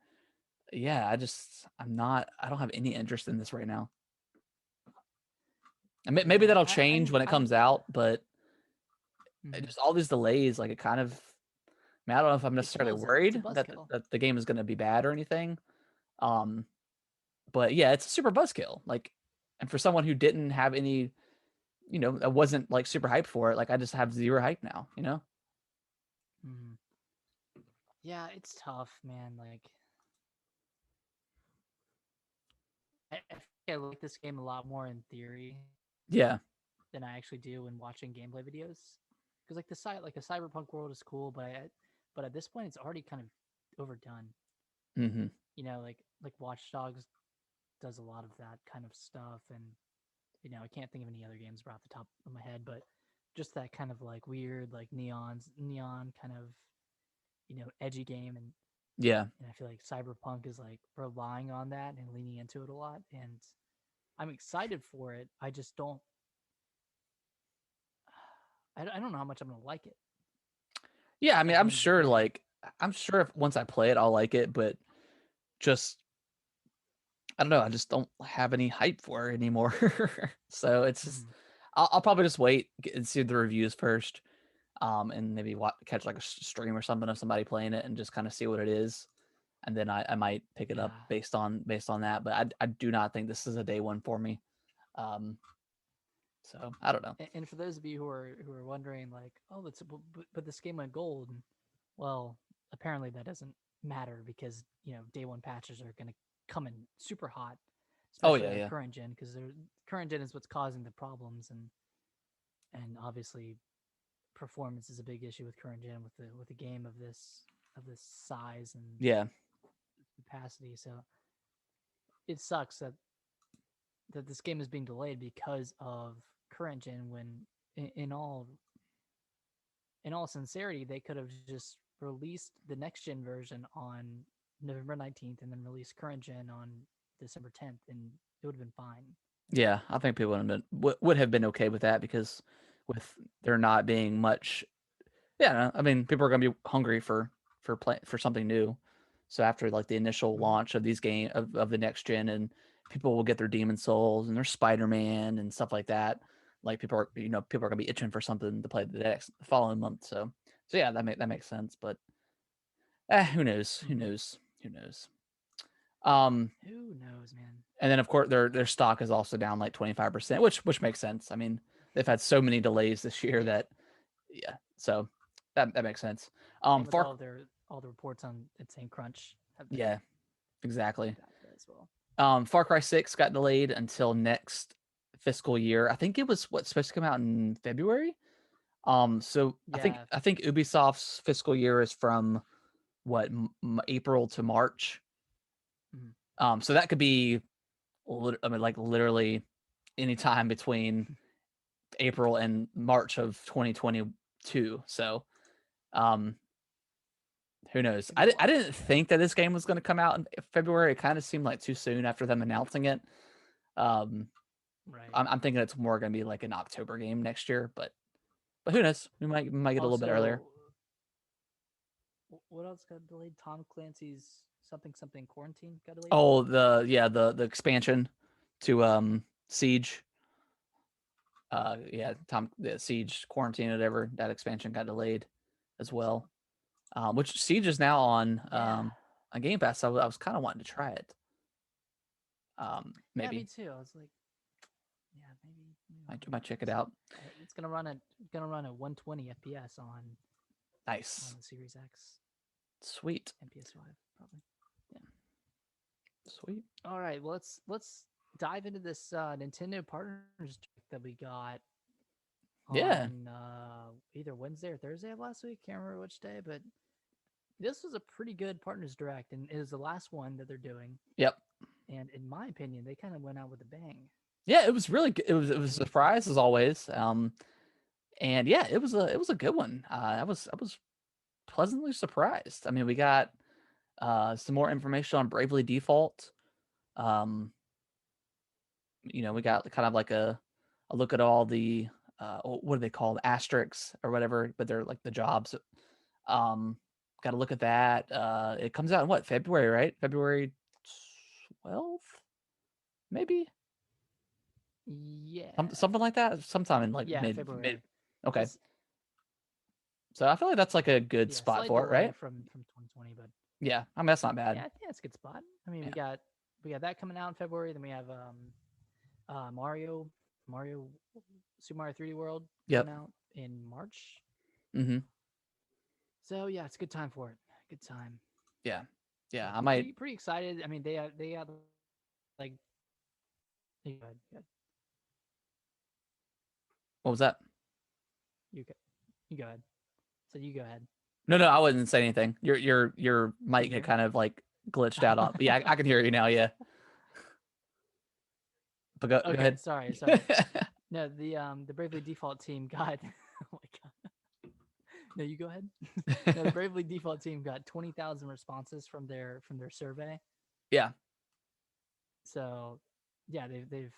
yeah, I don't have any interest in this right now. And maybe Yeah, that'll I change I'm when it I'm comes out, but mhm. just all these delays, like it kind of. I mean, I don't know if I'm It necessarily kills it. It's a worried that buzzkill. that the game is going to be bad or anything. Um, but yeah, it's a super buzzkill. Like, and for someone who didn't have any, I wasn't like super hyped for it. Like, I just have zero hype now. Mhm. Yeah, it's tough, man. Like I think I like this game a lot more in theory Yeah. than I actually do when watching gameplay videos. Because like the site, like a cyberpunk world is cool, but at this point it's already kind of overdone. Hmm. Like Watch Dogs does a lot of that kind of stuff, and I can't think of any other games right off the top of my head, but just that kind of like weird, like neon kind of edgy game, Yeah. and I feel like Cyberpunk is like relying on that and leaning into it a lot, and I'm excited for it. I just don't. I don't know how much I'm gonna like it Yeah. I mean, at the end of the day. I'm sure if once I play it, I'll like it, but just, I don't know. I just don't have any hype for it anymore. So it's just, Mm-hmm. I'll probably just wait and see the reviews first. And maybe catch like a stream or something of somebody playing it and just kind of see what it is, and then I might pick it up Yeah, based on that. But I do not think this is a day one for me. Um, so I don't know. and for those of you who are wondering, like, oh, but this game went gold. Well, apparently that doesn't matter because day one patches are going to come in super hot, Oh especially yeah, on yeah, current gen because current gen is what's causing the problems, and obviously performance is a big issue with current gen with a game of this size and yeah, capacity. So it sucks that this game is being delayed because of current gen when in all sincerity they could have just released the next gen version on November 19th and then released current gen on December 10th and it would have been fine. yeah. I think people would have been okay with that because with there not being much. Yeah, no, I mean, people are gonna be hungry for something new. So after like the initial Mm-hmm. launch of these of the next gen, and people will get their Demon Souls and their Spider Man and stuff like that. Like people are gonna be itching for something to play the following month. So yeah, that makes sense. But who knows? Who Mm-hmm. knows? Who knows? Um, Who knows, man? and then of course their stock is also down like 25%, which makes sense. I mean, they've had so many delays this year Yeah. that yeah, so that makes sense. Same with Far all the reports on it saying crunch have been Yeah, exactly. that as well. Far Cry 6 got delayed until next fiscal year. I think it was what's supposed to come out in February. So Yeah. I think Ubisoft's fiscal year is from what April to March. Mm-hmm. So that could be I mean like literally any time between April and March of 2022. So um who knows? Could be a I while. didn't think that this game was going to come out in February. It kind of seemed like too soon after them announcing it. Um, Right. I'm thinking it's more going to be like an October game next year, but who knows? We might get a little bit earlier. Also, what else got delayed? Tom Clancy's something something quarantine got delayed. Oh, the expansion to Siege. Yeah, the Siege Quarantine, whatever, that expansion got delayed as well. Which Siege is now Yeah. on Game Pass. So I was kind of wanting to try it. Yeah, me Maybe too. I was like, yeah, maybe I I'll give might it check a it listen. out. It's gonna run at 120 FPS on Nice, the Series X sweet, and PS5 probably. Yeah. sweet. All right, well, let's dive into this Nintendo Partners Direct that we got Yeah, on either Wednesday or Thursday of last week. Can't remember which day, but this was a pretty good Partners Direct, and it is the last one that they're doing. yep. And in my opinion, they kind of went out with a bang. Yeah, it was really good. It was a What do you think? surprise as always. And yeah, it was a good one. I was pleasantly surprised. I mean, we got some more information on Bravely Default. We got kind of like a look at all the what are they called, asterisks or whatever, but they're like the jobs. Um, got to look at that. It comes out in what, February, right? February 12th, maybe Yeah, something like that. Sometime in like yeah, mid. February. Okay, It's so I feel like that's like a good yeah, spot slight for it, delay right? from 2020, but Yeah, I mean that's not yeah, bad. I think that's a good spot. I mean, Yeah. we got that coming out in February. Then we have Mario Super Mario 3D World Yep. coming out in March. Mm-hmm. So yeah, it's a good time for it. Good time. Yeah. So Yeah. I might. pretty excited. I mean, they had like you go ahead, What was that? you go, you go ahead. So you go ahead. No, no, I wouldn't say anything. Your Can mic you had hear me? kind of like glitched out on. Yeah, I can hear you now. Yeah, but go Okay, ahead. sorry. No, the Bravely Default team got oh my god. No, you go ahead. No, the Bravely Default team got 20,000 responses from their survey. Yeah. So, yeah, they've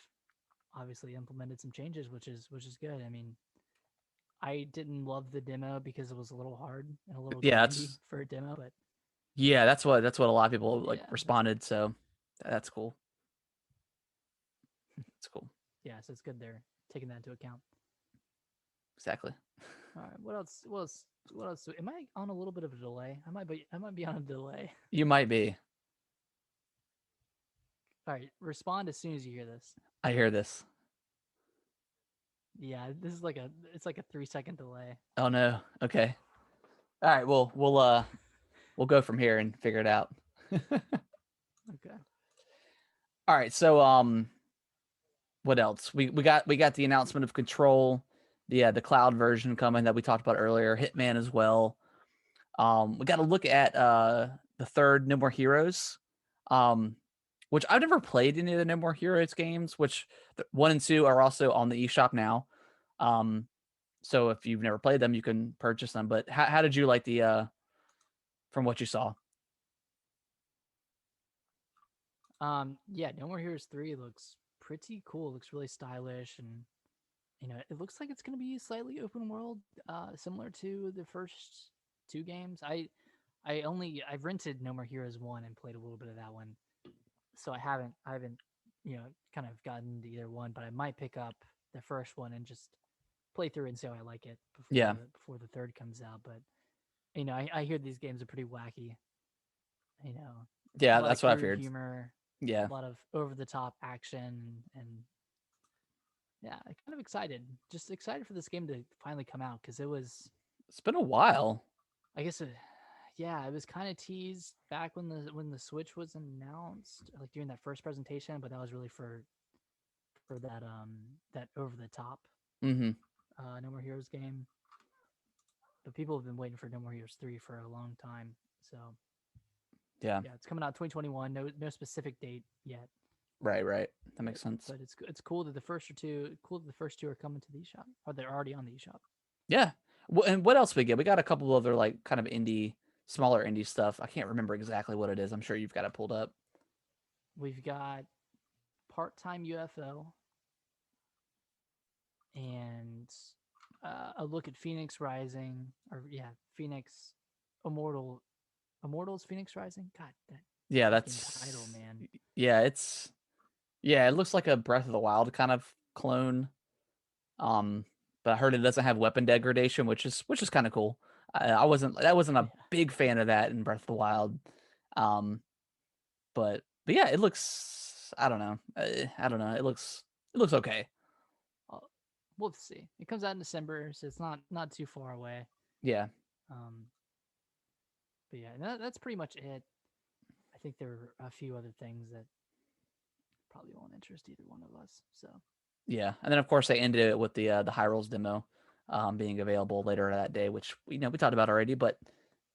obviously implemented some changes, which is good. I mean, I didn't love the demo because it was a little hard and a little Yeah. grindy for a demo, but That's what a lot of people like yeah, responded. So that's cool. That's cool. yeah, so it's good they're taking that into account. Exactly. All right, what else? What else? Am I on a little bit of a delay? I might be on a delay. You might be. All right, respond as soon as you hear this. I hear this. Yeah, this is like it's like a 3 second delay. Oh no. Okay. All right. Well, we'll go from here and figure it out. Okay. All right. So what else? We got the announcement of Control, the cloud version coming that we talked about earlier. Hitman as well. We got to look at the third No More Heroes, which I've never played any of the No More Heroes games. Which 1 and 2 are also on the eShop now. So if you've never played them, you can purchase them. But how did you like the from what you saw? Yeah, No More Heroes 3 looks pretty cool. It looks really stylish, and it looks like it's going to be slightly open world, similar to the first two games. I've rented No More Heroes 1 and played a little bit of that one. So I haven't, kind of gotten into either one, but I might pick up the first one and just play through and see how I like it Yeah, before the third comes out. But I hear these games are pretty wacky. You know, a yeah, lot of that's what I've crude heard. humor, Yeah, a lot of over the top action, and yeah, I'm kind of excited. Just excited for this game to finally come out because it was, it's been a while. I guess, yeah, it was kind of teased back when the Switch was announced, like during that first presentation. But that was really for that over the top Mm-hmm. No More Heroes game. But people have been waiting for No More Heroes 3 for a long time. So Yeah, yeah, it's coming out 2021. No specific date yet. right. That But makes sense. it's cool that the first two are coming to the eShop, or they're already on the eShop. Yeah. And what else we get? We got a couple other like kind of smaller indie stuff. I can't remember exactly what it is. I'm sure you've got it pulled up. We've got Part Time UFO and a look at Phoenix Rising, or yeah, Phoenix Immortals Phoenix Rising. God, that Yeah, freaking title, man. yeah, it looks like a Breath of the Wild kind of clone. Um, but I heard it doesn't have weapon degradation, which is kind of cool. I wasn't Yeah, a big fan of that in Breath of the Wild. Um, but yeah, it looks. I don't know. I don't know. It looks okay. uh, we'll see. It comes out in December, so it's not too far away. Yeah, Um, but yeah, that's pretty much it. I think there are a few other things that probably won't interest either one of us. So yeah. And then of course they ended it with the Hyrule's demo being available later that day, which we talked about already. But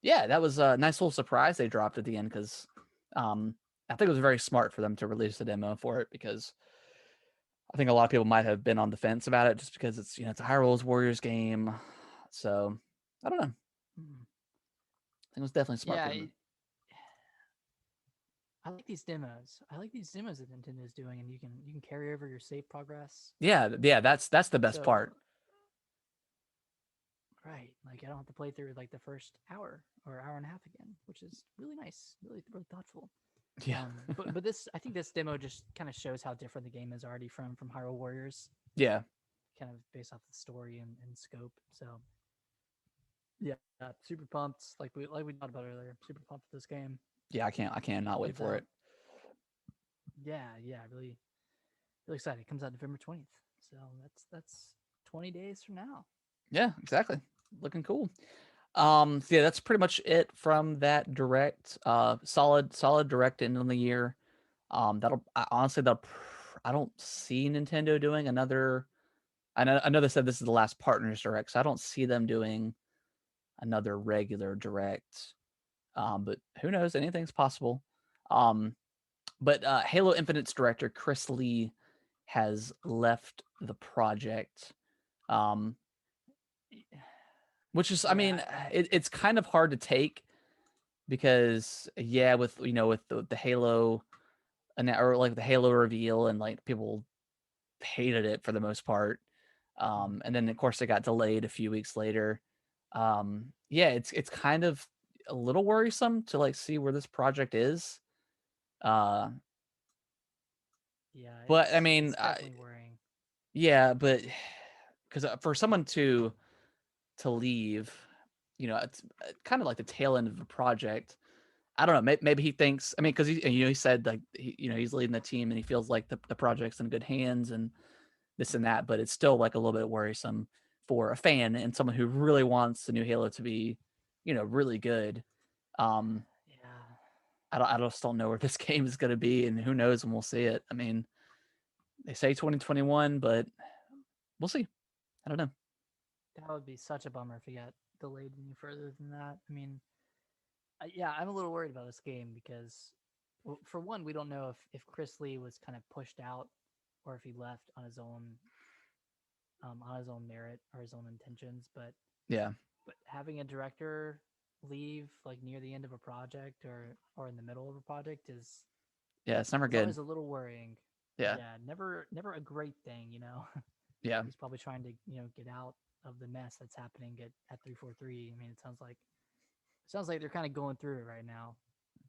yeah, that was a nice little surprise they dropped at the end because um, I think it was very smart for them to release the demo for it because I think a lot of people might have been on the fence about it just because it's a Hyrule Warriors game. So I don't know. I mm, think it was definitely smart yeah, for them. I like these demos. I like these demos that Nintendo's doing, and you can carry over your save progress. Yeah, yeah, that's the best So part. right, like I don't have to play through like the first hour or hour and a half again, which is really nice, really thoughtful. Yeah, But this I think this demo just kind of shows how different the game is already from Hyrule Warriors, yeah, kind of based off the story and scope. So yeah, super pumped. Like we talked about earlier, super pumped for this game. yeah. I can't not wait Comes for out. it. Yeah, really excited. It comes out November 20th, so that's 20 days from now. Yeah, exactly. Looking cool. So yeah, that's pretty much it from that direct. Solid direct end of the year. Honestly, I don't see Nintendo doing another. I know they said this is the last partners direct, so I don't see them doing another regular direct. But who knows? Anything's possible. Um, but Halo Infinite's director Chris Lee has left the project. Um, which is, I mean, Yeah, it's kind of hard to take because yeah, with the Halo and or like the Halo reveal and like people hated it for the most part. And then of course it got delayed a few weeks later. Yeah, it's kind of a little worrisome to like see where this project is. Uh, yeah, but I it's mean, definitely worrying. yeah, but because for someone to leave, it's kind of like the tail end of a project. I don't know. Maybe he thinks. I mean, because he said like he's leading the team and he feels like the project's in good hands and this and that. But it's still like a little bit worrisome for a fan and someone who really wants the new Halo to be, really good. Um, Yeah, I just don't know where this game is going to be, and who knows when we'll see it. I mean, they say 2021, but we'll see. I don't know. that would be such a bummer if it got delayed any further than that. I mean, yeah, I'm a little worried about this game because, well, for one, we don't know if Chris Lee was kind of pushed out or if he left on his own merit or his own intentions. Yeah, But having a director leave like near the end of a project or in the middle of a project yeah, it's never is good. always a little worrying. Yeah, Yeah, never a great thing. yeah, He's probably trying to get out of the mess that's happening at 343. I mean, it sounds like they're kind of going through it right now.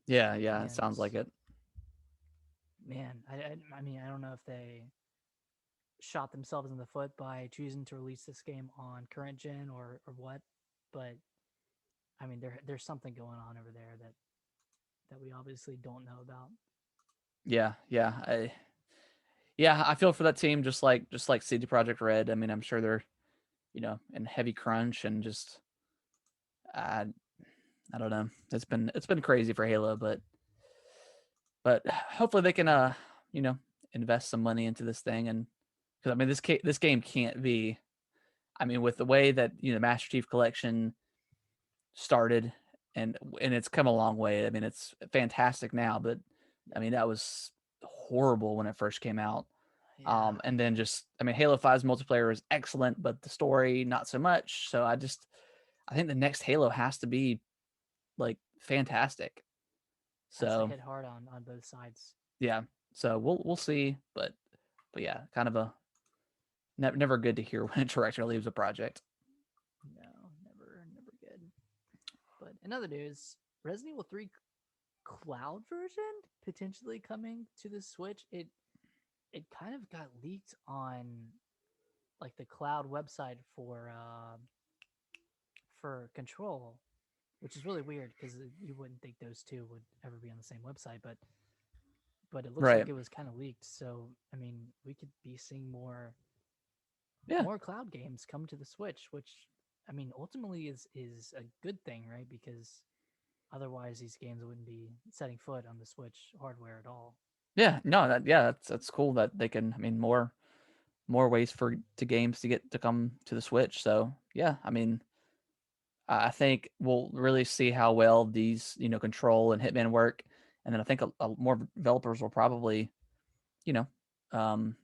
yeah, yeah. It And sounds like it. man, I mean, I don't know if they shot themselves in the foot by choosing to release this game on current gen or what, but I mean, there's something going on over there that we obviously don't know about. Yeah, yeah. I feel for that team just like CD Project Red. I mean, I'm sure they're in heavy crunch and just I I don't know. It's been crazy for Halo, but hopefully they can you know invest some money into this thing and because I mean this game can't be. I mean, with the way that Master Chief Collection started and it's come a long way. I mean, it's fantastic now, but I mean that was horrible when it first came out. Yeah, And then just I mean, Halo 5's multiplayer is excellent, but the story not so much. So I think the next Halo has to be like fantastic. has to So hit hard on both sides. yeah, so we'll see, but yeah, kind of a never good to hear when a director leaves a project. No, never good. But in other news, Resident Evil 3 cloud version potentially coming to the Switch. It kind of got leaked on like the cloud website for Control, which is really weird because you wouldn't think those two would ever be on the same website, but it looks Right. like it was kind of leaked. So I mean, we could be seeing Yeah. more cloud games come to the Switch, which I mean ultimately is a good thing, right? Because otherwise these games wouldn't be setting foot on the Switch hardware at all. Yeah. No, that's cool that they can, I mean, more ways for to games to get to come to the Switch. So, yeah, I mean, I think we'll really see how well these, Control and Hitman work, and then I think more developers will probably, you know, um,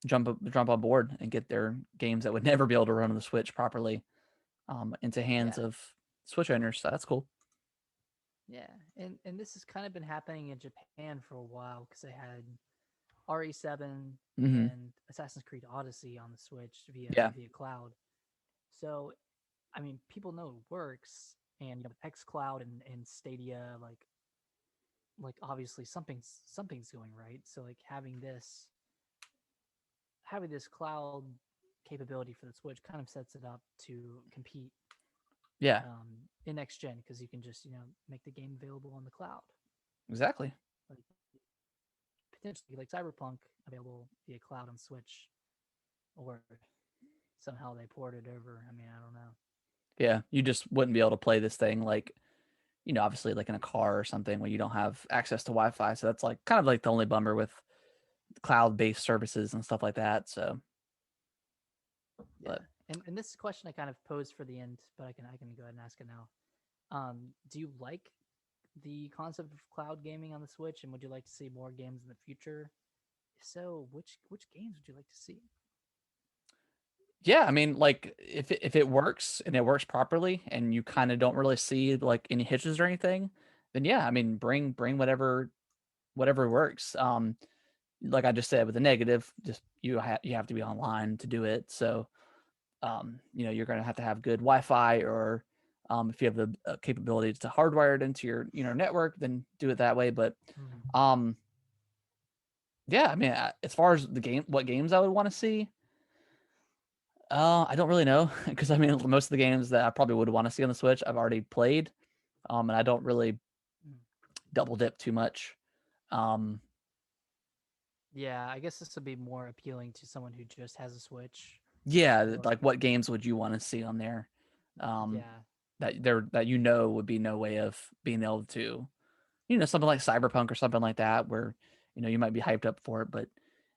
jump on board and get their games that would never be able to run on the Switch properly into hands Yeah, of Switch owners. So that's cool. yeah, and this has kind of been happening in Japan for a while because they had RE7 Hmm. and Assassin's Creed Odyssey on the Switch Yeah, via cloud. So I mean, people know it works, and with XCloud and Stadia, like obviously something's going right. So like having this cloud capability for the Switch kind of sets it up to compete yeah, in next gen because you can just make the game available on the cloud, exactly. like potentially like Cyberpunk available via cloud on Switch, or somehow they port it over. I mean, I don't know. Yeah, you just wouldn't be able to play this thing like, obviously like in a car or something where you don't have access to Wi-Fi. So that's like kind of like the only bummer with cloud-based services and stuff like that. So, Yeah, but and this question I kind of posed for the end, but I can go ahead and ask it now. Do you like the concept of cloud gaming on the Switch, and would you like to see more games in the future? If so, which games would you like to see? yeah, I mean, like if it works and it works properly, and you kind of don't really see like any hitches or anything, then yeah, I mean, bring whatever works. Like I just said with the negative, just you have to be online to do it. So, you're gonna have to have good Wi-Fi, or if you have the capability to hardwire it into your network, then do it that way. But Mm, um, yeah, I mean, as far as what games I would want to see, I don't really know because I mean, most of the games that I probably would want to see on the Switch, I've already played, and I don't really mm. double dip too much. Um, Yeah, I guess this would be more appealing to someone who just has a Switch, yeah, or like what games would you want to see on there? Um, yeah, that would be no way of being able to, something like Cyberpunk or something like that, where you might be hyped up for it, but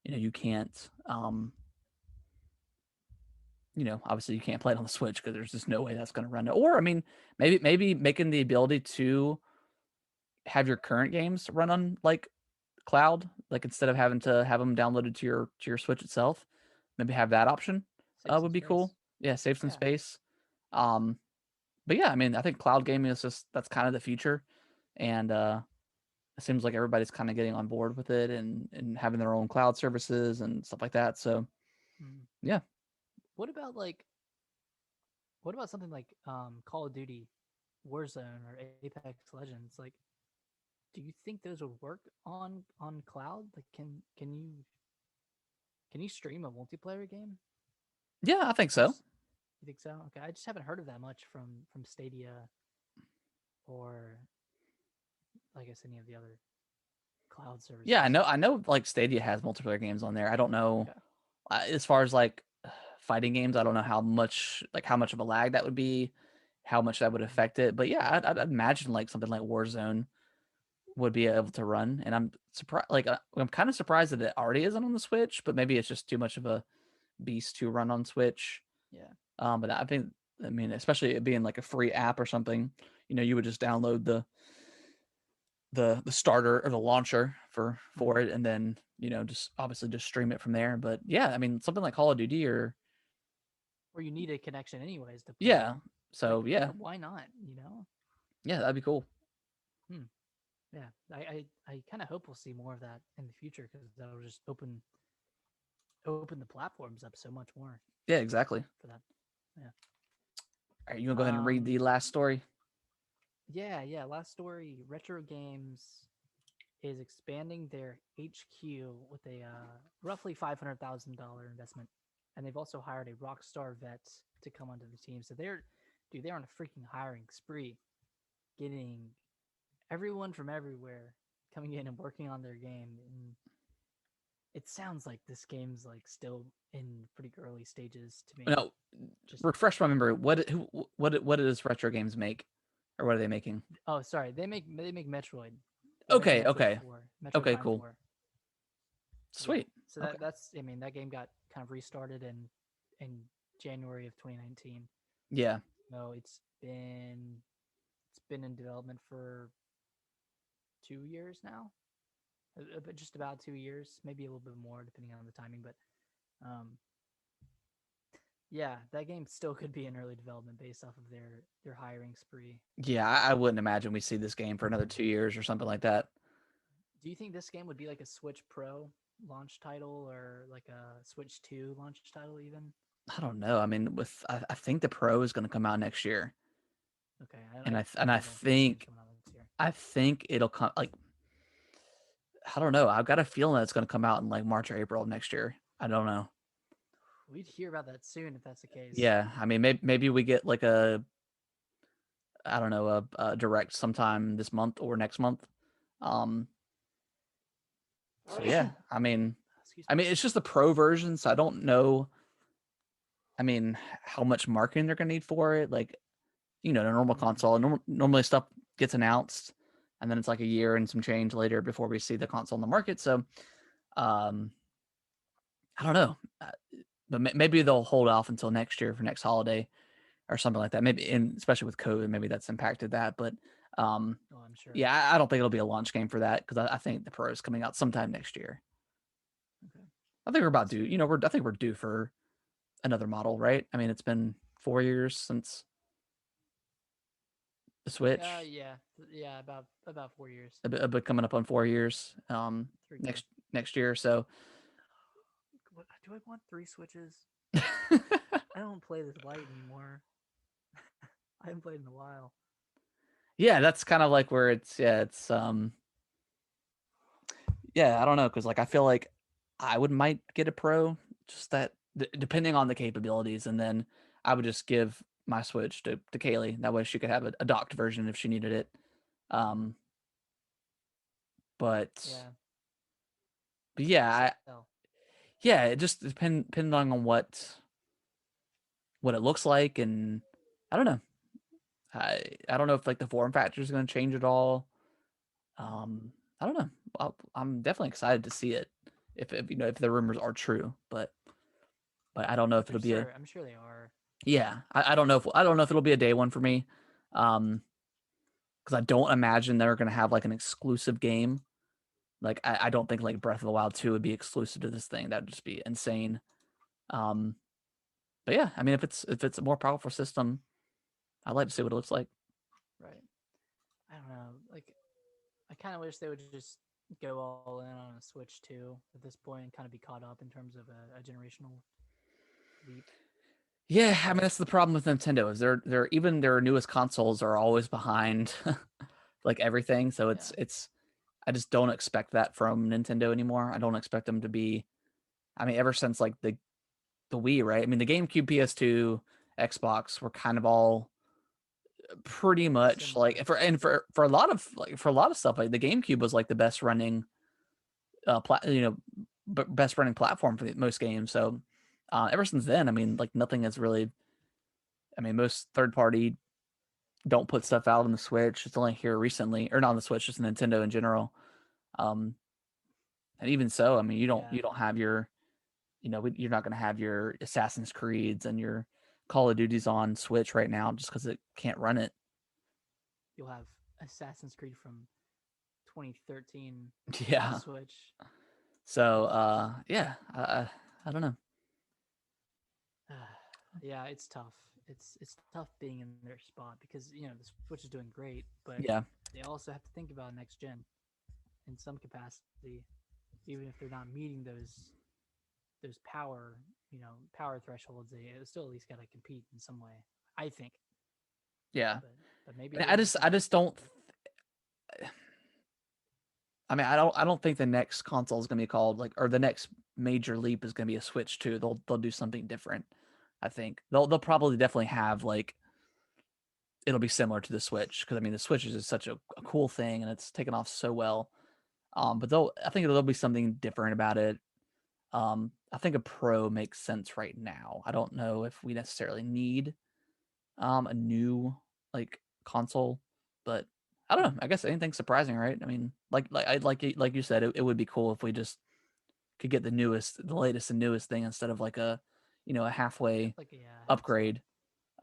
you can't. Obviously you can't play it on the Switch because there's just no way that's going to run it. Or I mean, maybe making the ability to have your current games run on like cloud, like instead of having to have them downloaded to your Switch itself, maybe have that option save some would be cool. space. Yeah, save some Yeah. space. Um, but yeah, I mean, I think cloud gaming is just that's kind of the future, and it seems like everybody's kind of getting on board with it and having their own cloud services and stuff like that. So Mm. yeah, What about something like Call of Duty, Warzone, or Apex Legends? Like, do you think those would work on cloud? Like, can you stream a multiplayer game? yeah, I think so. Just you think so? Okay, I just haven't heard of that much from Stadia or I guess any of the other cloud Yeah, services. I know. Like Stadia has multiplayer games on there. I don't know Okay. as far as like fighting games. I don't know how much of a lag that would be, how much that would Mm, affect it. But yeah, I'd imagine like something like Warzone would be able to run. And I'm surprised. Like I'm kind of surprised that it already isn't on the Switch. But maybe it's just too much of a beast to run on Switch. yeah. But I mean, especially it being like a free app or something, you would just download the starter or the launcher for Mm. it, and then just obviously just stream it from there. But yeah, I mean, something like Call of Duty or Or you need a connection anyways to play yeah, it. so Like yeah, why not? You know. yeah, that'd be cool. Hmm. Yeah. I kind of hope we'll see more of that in the future because that'll just open the platforms up so much more Yeah, exactly. for that. Yeah. All right, you wanna go ahead and read the Um. last story? Yeah. Last story. Retro Games is expanding their HQ with a roughly $500,000 investment, and they've also hired a rock star vet to come onto the team. So dude, they're on a freaking hiring spree, getting everyone from everywhere coming in and working on their game. And it sounds like this game's like still in pretty early stages to me. No, Just refresh my memory. What does Retro Games make, or what are they making? oh, sorry, they make Metroid. They're making Okay, Metroid okay, 4, Metroid okay, Prime cool, 4. Yeah. sweet. So Okay, that's I mean that game got kind of restarted in January of 2019. yeah, No, it's been in development for 2 years now, but just about 2 years, maybe a little bit more depending on the timing. But um, yeah, that game still could be in early development based off of their hiring spree. yeah. I wouldn't imagine we see this game for another 2 years or something like that. Do you think this game would be like a Switch Pro launch title or like a Switch 2 launch title even? I don't know. I mean, I think the Pro is going to come out next year, Okay, and I and I definitely don't think this game's think coming out this year. I think it'll come like I don't know. I've got a feeling that it's going to come out in like March or April of next year. I don't know. We'd hear about that soon if that's the case. Yeah, I mean, maybe we get like a I don't know a direct sometime this month or next month. Um, so yeah, Excuse I me. mean, it's just the Pro version, so I don't know. I mean, how much marketing they're going to need for it? Like, the normal Mm, console. Normally stuff gets announced, and then it's like a year and some change later before we see the console in the market. So, um, I don't know, but maybe they'll hold off until next year for next holiday or something like that. Maybe, and especially with COVID, maybe that's impacted that. But oh, I'm sure. yeah, I don't think it'll be a launch game for that because I think the Pro is coming out sometime next year. Okay, I think we're about that's due. fair. I think we're due for another model, right? I mean, it's been 4 years since the Switch. Yeah, yeah, about 4 years, A bit coming up on 4 years. three Next quarter. next year. So What, do I want three switches? I don't play this light anymore. I haven't played in a while. yeah, that's kind of like where it's yeah, I don't know because like I feel like I would might get a Pro, just that depending on the capabilities, and then I would just give my Switch to Kaylee. That way she could have a docked version if she needed it. Um, but Yeah, but it's hard yeah, to tell. yeah, it just depending on what it looks like, and I don't know. I don't know if like the form factor is going to change at all. I don't know. I'm definitely excited to see it if the rumors are true, but I don't know if it'll be a I'm sure they are. yeah. I don't know if it'll be a day one for me, um, because I don't imagine they're going to have like an exclusive game. Like I don't think like Breath of the Wild 2 would be exclusive to this thing. That'd just be insane. Um, but yeah, I mean if it's a more powerful system, I'd like to see what it looks like. Right. I don't know. Like, I kind of wish they would just go all in on a Switch 2 at this point and kind of be caught up in terms of a generational leap. Yeah, I mean But that's the problem with Nintendo is they're even their newest consoles are always behind like everything. So yeah, it's I just don't expect that from Nintendo anymore. I don't expect them to be. I mean, ever since like the Wii, right? I mean, the GameCube, PS2, Xbox were kind of all pretty much like similar. for a lot of for a lot of stuff. Like the GameCube was like the best running best running platform for most games. So ever since then, I mean, like nothing has really. I mean, most third party don't put stuff out on the Switch. It's only here recently, or not on the Switch, just Nintendo in general. Um, and even so, I mean, Yeah, you don't have your, you're not going to have your Assassin's Creeds and your Call of Duties on Switch right now just because it can't run it. you'll have Assassin's Creed from 2013 on Yeah. Switch. So, Ugh. yeah, I don't know. Yeah, it's tough. It's tough being in their spot because the Switch is doing great, but Yeah, they also have to think about next gen in some capacity, even if they're not meeting those power thresholds. They still at least got to compete in some way. I think, yeah. but maybe And they just I don't. just don't. I mean, I don't think the next console is going to be called like, or the next major leap is going to be a Switch 2. They'll do something different. I think they'll probably definitely have like it'll be similar to the Switch because I mean the Switch is just such a cool thing and it's taken off so well. But I think there'll be something different about it. I think a Pro makes sense right now. I don't know if we necessarily need a new like console, but I don't know. Mhm. I guess anything surprising, right? I mean, like you said, it would be cool if we just could get the latest and newest thing instead of like a halfway Like yeah, half step. upgrade.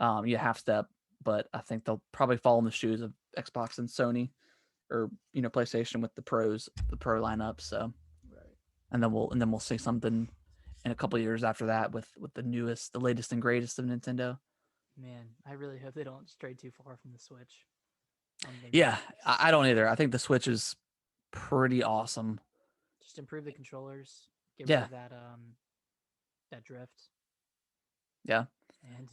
Yeah, half step. But I think they'll probably fall in the shoes of Xbox and Sony or PlayStation with the Pro lineup. So Right. and then we'll see something in a couple years after that with the latest and greatest of Nintendo. Man, I really hope they don't stray too far from the Switch. I'm Yeah, thinking I don't either. I think the Switch is pretty awesome. just improve the controllers, get rid Yeah, of that drift, yeah, and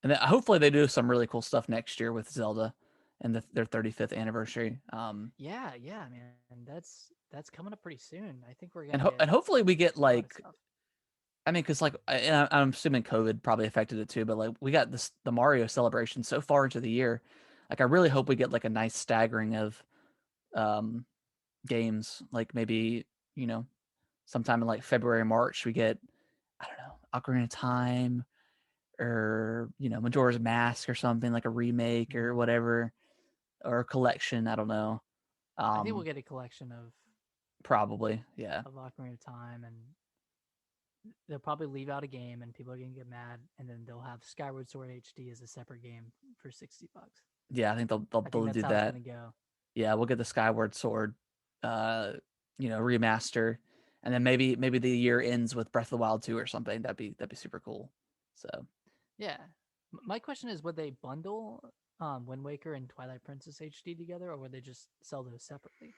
and then hopefully they do some really cool stuff next year with Zelda and their 35th anniversary. yeah, yeah, man, that's coming up pretty soon. I think we're gonna And get hopefully we get a lot of like stuff. I mean, because I'm assuming COVID probably affected it too, but like we got the Mario celebration so far into the year. Like I really hope we get like a nice staggering of um games. Like maybe you know sometime in like February March we get I don't know Ocarina of Time or Majora's Mask or something like a remake or Mm. whatever or a collection. I don't know. I think we'll Um, get a collection Probably yeah. of Ocarina of Time, and they'll probably leave out a game, and people are gonna get mad, and then they'll have Skyward Sword HD as a separate game for $60. Yeah, I think I think they'll that's do how it's that. gonna go. Yeah, we'll get the Skyward Sword, uh, remaster, and then maybe the year ends with Breath of the Wild 2 or something. That'd be super cool. So Yeah. My question is, would they bundle Wind Waker and Twilight Princess HD together, or would they just sell those separately?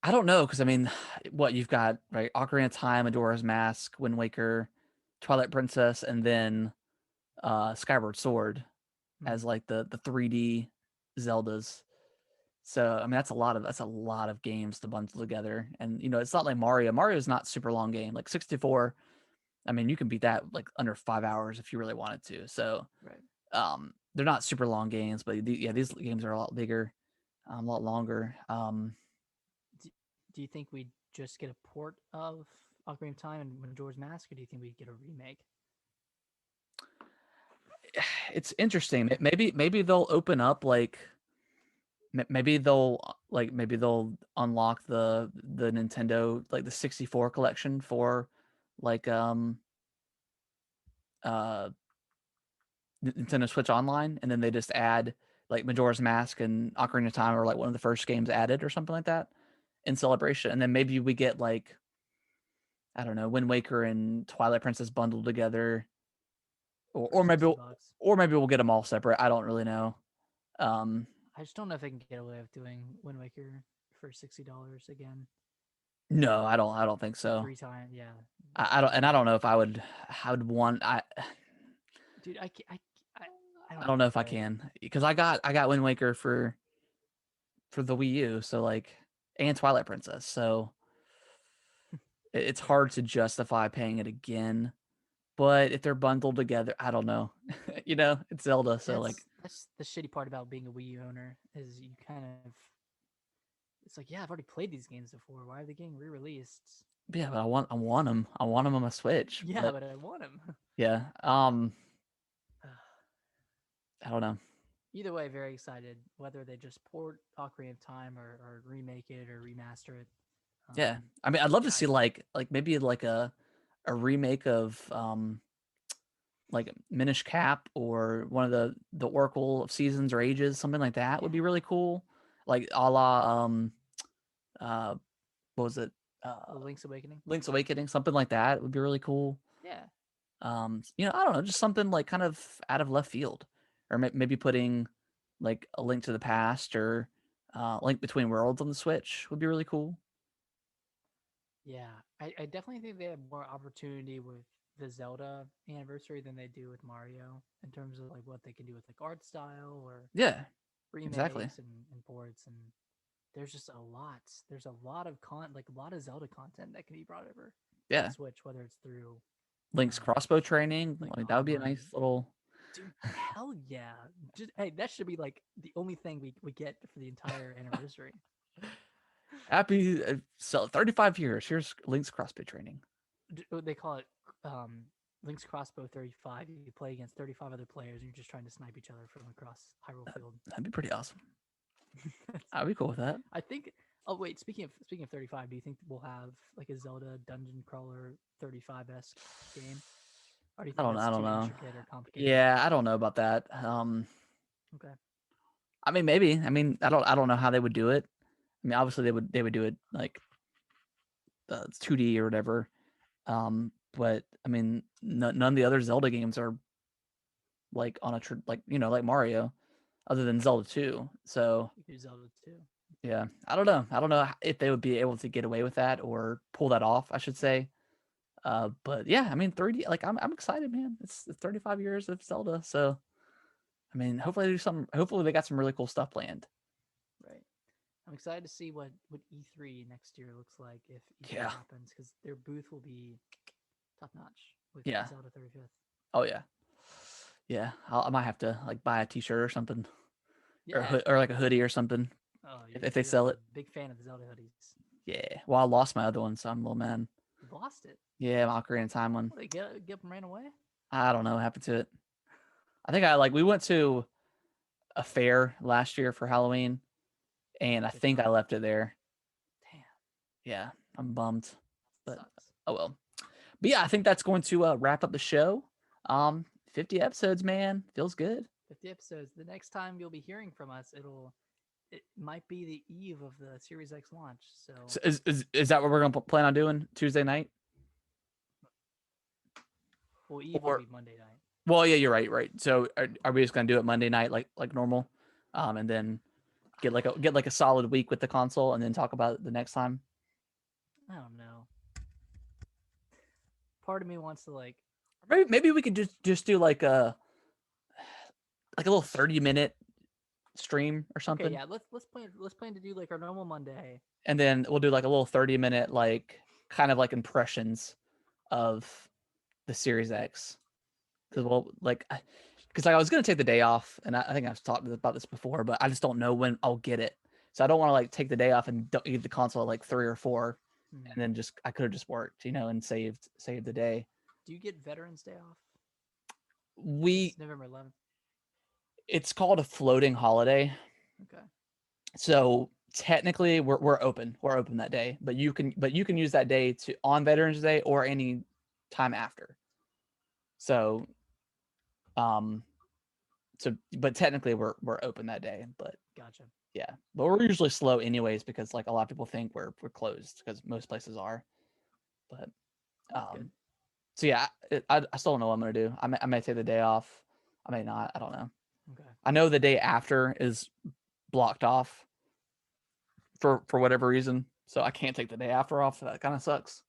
I don't know because I mean, what you've got right? Ocarina of Time, Majora's Mask, Wind Waker, Twilight Princess, and then Skyward Sword Hmm. as like the 3D Zeldas. So I mean that's a lot of games to bundle together. And it's not like Mario. Mario is not super long game. Like 64, I mean you can beat that like under 5 hours if you really wanted to. So Right. they're not super long games, but yeah, these games are a lot bigger, a lot longer. Do, do you think we'd just get a port of Ocarina of Time and Majora's Mask, or do you think we'd get a remake? It's interesting. Maybe they'll open up like maybe they'll unlock the Nintendo like the 64 collection for like uh Nintendo Switch Online, and then they just add like Majora's Mask and Ocarina of Time or like one of the first games added or something like that in celebration. And then maybe we get like I don't know Wind Waker and Twilight Princess bundled together, or For $60. or maybe we'll get them all separate. I don't really know. Um, I just don't know if they can get away with doing Wind Waker for $60 again. no, I don't think so. 3 times, yeah. I don't, and I Um, don't know if I would want dude, I, I I don't don't know know if if I I. can because I got Wind Waker for the Wii U, so like and Twilight Princess, so it's Yeah, hard to justify paying it again. But if they're bundled together, I don't know. It's Zelda, so like that's the shitty part about being a Wii U owner is you kind of it's like, yeah, I've already played these games before. Why are they getting re-released? yeah, but I want them. I want them on my Switch. Yeah, But but I want them. yeah, I don't know. Either way, very excited. Whether they just port Ocarina of Time or remake it or remaster it. Yeah, Um, I mean, I'd love to yeah, see like maybe like a remake of like Minish Cap or one of the Oracle of Seasons or Ages, something like that would yeah, be really cool. Like a la uh what was it? a Link's Awakening. Link's Awakening, something like that would be really cool. Yeah, I don't know, just something like kind of out of left field, or maybe putting like a Link to the Past or Link Between Worlds on the Switch would be really cool. yeah. I definitely think they have more opportunity with the Zelda anniversary than they do with Mario in terms of like what they can do with like art style or Yeah, exactly. remakes and ports, and there's just a lot. There's a lot of like a lot of Zelda content that can be brought over to the Yeah, Switch, whether it's through Link's um crossbow training, like the like that would be a online. nice little. Dude, hell yeah! Just hey, that should be like the only thing we get for the entire anniversary. Happy 35 years. Here's Link's CrossFit training. They call it um, Link's Crossbow 35. You play against 35 other players, and you're just trying to snipe each other from across Hyrule Field. That'd be pretty awesome. I'd be cool with that. I think. Oh wait, speaking of 35, do you think we'll have like a Zelda dungeon crawler 35-esque game, or do you I think don't know. that's I don't too know. intricate or complicated? Yeah, I don't know about that. Okay. I mean, maybe. I mean, I don't know how they would do it. I mean, obviously they would do it like 2D or whatever. But I mean, none of the other Zelda games are like on a like like Mario, other than Zelda 2. So You could do Zelda too. yeah, I don't know. I don't know if they would be able to get away with that or pull that off, I should say. But yeah, I mean, 3D. Like I'm excited, man. It's 35 years of Zelda, so I mean, hopefully they do some. Hopefully they got some really cool stuff planned. Right. I'm excited to see what E3 next year looks like if E3 Yeah, happens because their booth will be top notch with yeah. Zelda 35th. Oh yeah, yeah. I might have to like buy a T-shirt or something, or Yeah. or like a hoodie or something Oh, if they you're sell a it. big fan of the Zelda hoodies. Yeah. Well, I lost my other one, so I'm a little mad. You lost it. Yeah, my Ocarina of Time one. What, they get up and ran away? I don't know what happened to it. I think I like we went to a fair last year for Halloween, and I Good think I time. left it there. Damn, Yeah, I'm bummed, but sucks. oh well. But yeah, I think that's going to wrap up the show. 50 episodes, man, feels good. 50 episodes. The next time you'll be hearing from us, it might be the eve of the Series X launch. So, So is that what we're gonna plan on doing Tuesday night? well, eve will Or be Monday night. well, yeah, you're right, right. So are we just gonna do it Monday night like normal, and then get like a solid week with the console, and then talk about it the next time? I don't know. Part of me wants to like, Maybe we could just do like a little 30-minute stream or okay, something, yeah, let's plan to do like our normal Monday. and then we'll do like a little 30-minute like kind of like impressions of the Series X. Because Yeah, well, because like I was gonna take the day off, and I think I've talked about this before, but I just don't know when I'll get it. So I don't want to like take the day off and don't get the console at like 3 or 4, hmm. and then just I could have just worked, and saved the day. Do you get Veterans Day off? We It's November 11th. It's called a floating holiday, Okay. so technically we're open. We're open that day, but you can use that day to on Veterans Day or any time after. So um but technically we're open that day, but Gotcha. yeah, but we're usually slow anyways because like a lot of people think we're closed because most places are. But That's good. so yeah, I still don't know what I'm gonna do. I may take the day off. I may not. I don't know. Okay. I know the day after is blocked off for whatever reason, so I can't take the day after off. So that kind of sucks.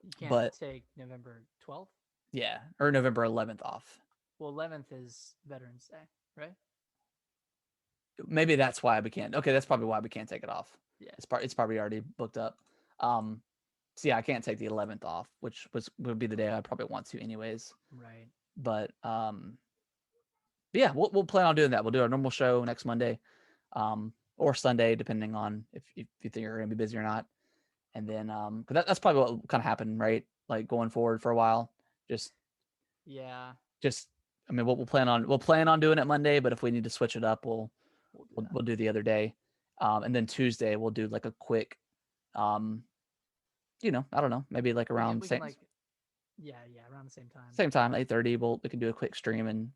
You can't But take November 12th. yeah, or November 11th off. Well, 11th is Veterans Day, right? Maybe that's why we can't. Okay, that's probably why we can't take it off. Yeah. It's probably already booked up. So yeah, I can't take the 11th off, which would be the day I probably want to anyways. Right. But yeah, we'll plan on doing that. We'll do our normal show next Monday, or Sunday, depending on if you think you're gonna be busy or not. And then but that's probably what will kind of happen, right? Like going forward for a while. Just Yeah. just I mean, we'll plan on doing it Monday, but if we need to switch it up, We'll do that. we'll do the other day. And then Tuesday we'll do like a quick, um, I don't know, maybe like around We can like, yeah, around the same time. same time, 8:30. We can do a quick stream and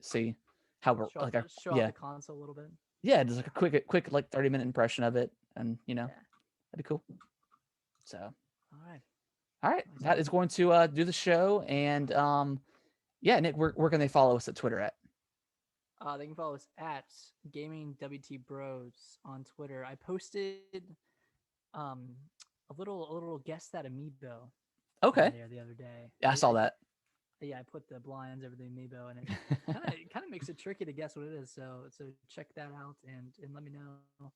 see how we're Show off like the, show off yeah, the console a little bit. yeah, just like a quick like 30-minute impression of it, and Yeah. that'd be cool. So All right. all right, Nice that one. is going to do the show, and yeah, Nick, where can they follow us at Twitter at? They can follow us at Gaming WT Bros on Twitter. I posted um a little guess that amiibo on Okay, there the other day. yeah, I saw I that. yeah, I put the blinds over the amiibo, and it kind of makes it tricky to guess what it is. So check that out and let me know.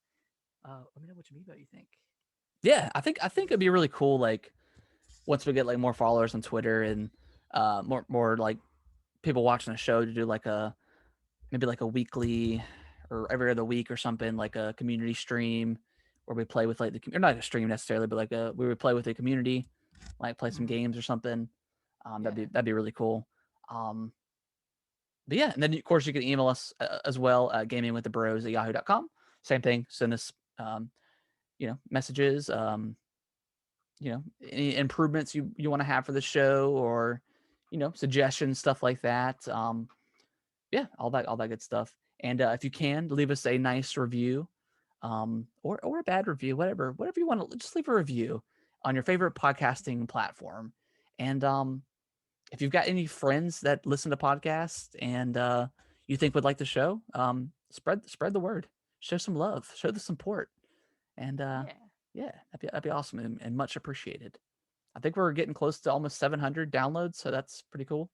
Let me know which amiibo you think. Yeah, I think it'd be really cool. Like once we get like more followers on Twitter and more like people watching the show to do like a maybe like a weekly or every other week or something, like a community stream where we play with like or not a stream necessarily, but like we would play with the community, like play some Mhm. games or something. Yeah. That'd be really cool. But yeah, and then of course you can email us as well, gamingwiththebros@yahoo.com. Same thing. Send us messages, any improvements you want to have for the show, or suggestions, stuff like that. Yeah, all that good stuff. And if you can leave us a nice review, or a bad review, whatever you want to, just leave a review on your favorite podcasting platform. And if you've got any friends that listen to podcasts and you think would like the show, spread the word, show some love, show the support, and Yeah. yeah, that'd be awesome and much appreciated. I think we're getting close to almost 700 downloads, so that's pretty cool.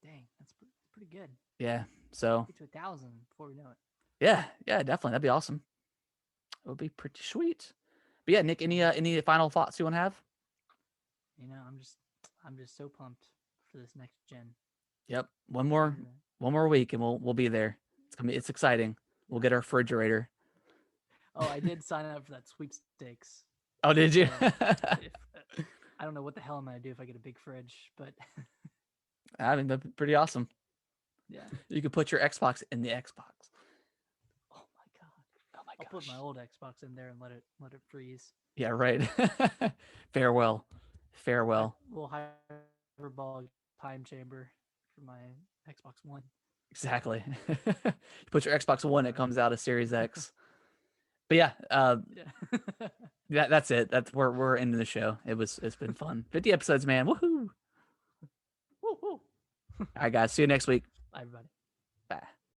Dang, that's pretty good. Yeah, so Get to 1,000 before we know it. yeah, definitely, that'd be awesome. It would be pretty sweet. But yeah, Nick, any final thoughts you want to have? I'm just so pumped for this next gen. Yep, Excited. one more week, and we'll be there. It's exciting. We'll Yeah. get our refrigerator. Oh, I did sign up for that sweepstakes. Oh, did you? So if I don't know what the hell I'm gonna do if I get a big fridge, but I mean, that'd be pretty awesome. yeah. You could put your Xbox in the Xbox. Oh my god. Oh my I'll put gosh. my old Xbox in there and let it freeze. Yeah, right. Farewell. Farewell. We'll hyperbolic time chamber for my Xbox One. Exactly. You put your Xbox One, it Uh, comes out a Series X. But yeah, yeah. that's it. That's we're ending the show. It's been fun. 50 episodes, man. Woohoo! Woo, woo. All right, guys. See you next week. Bye, everybody. Bye.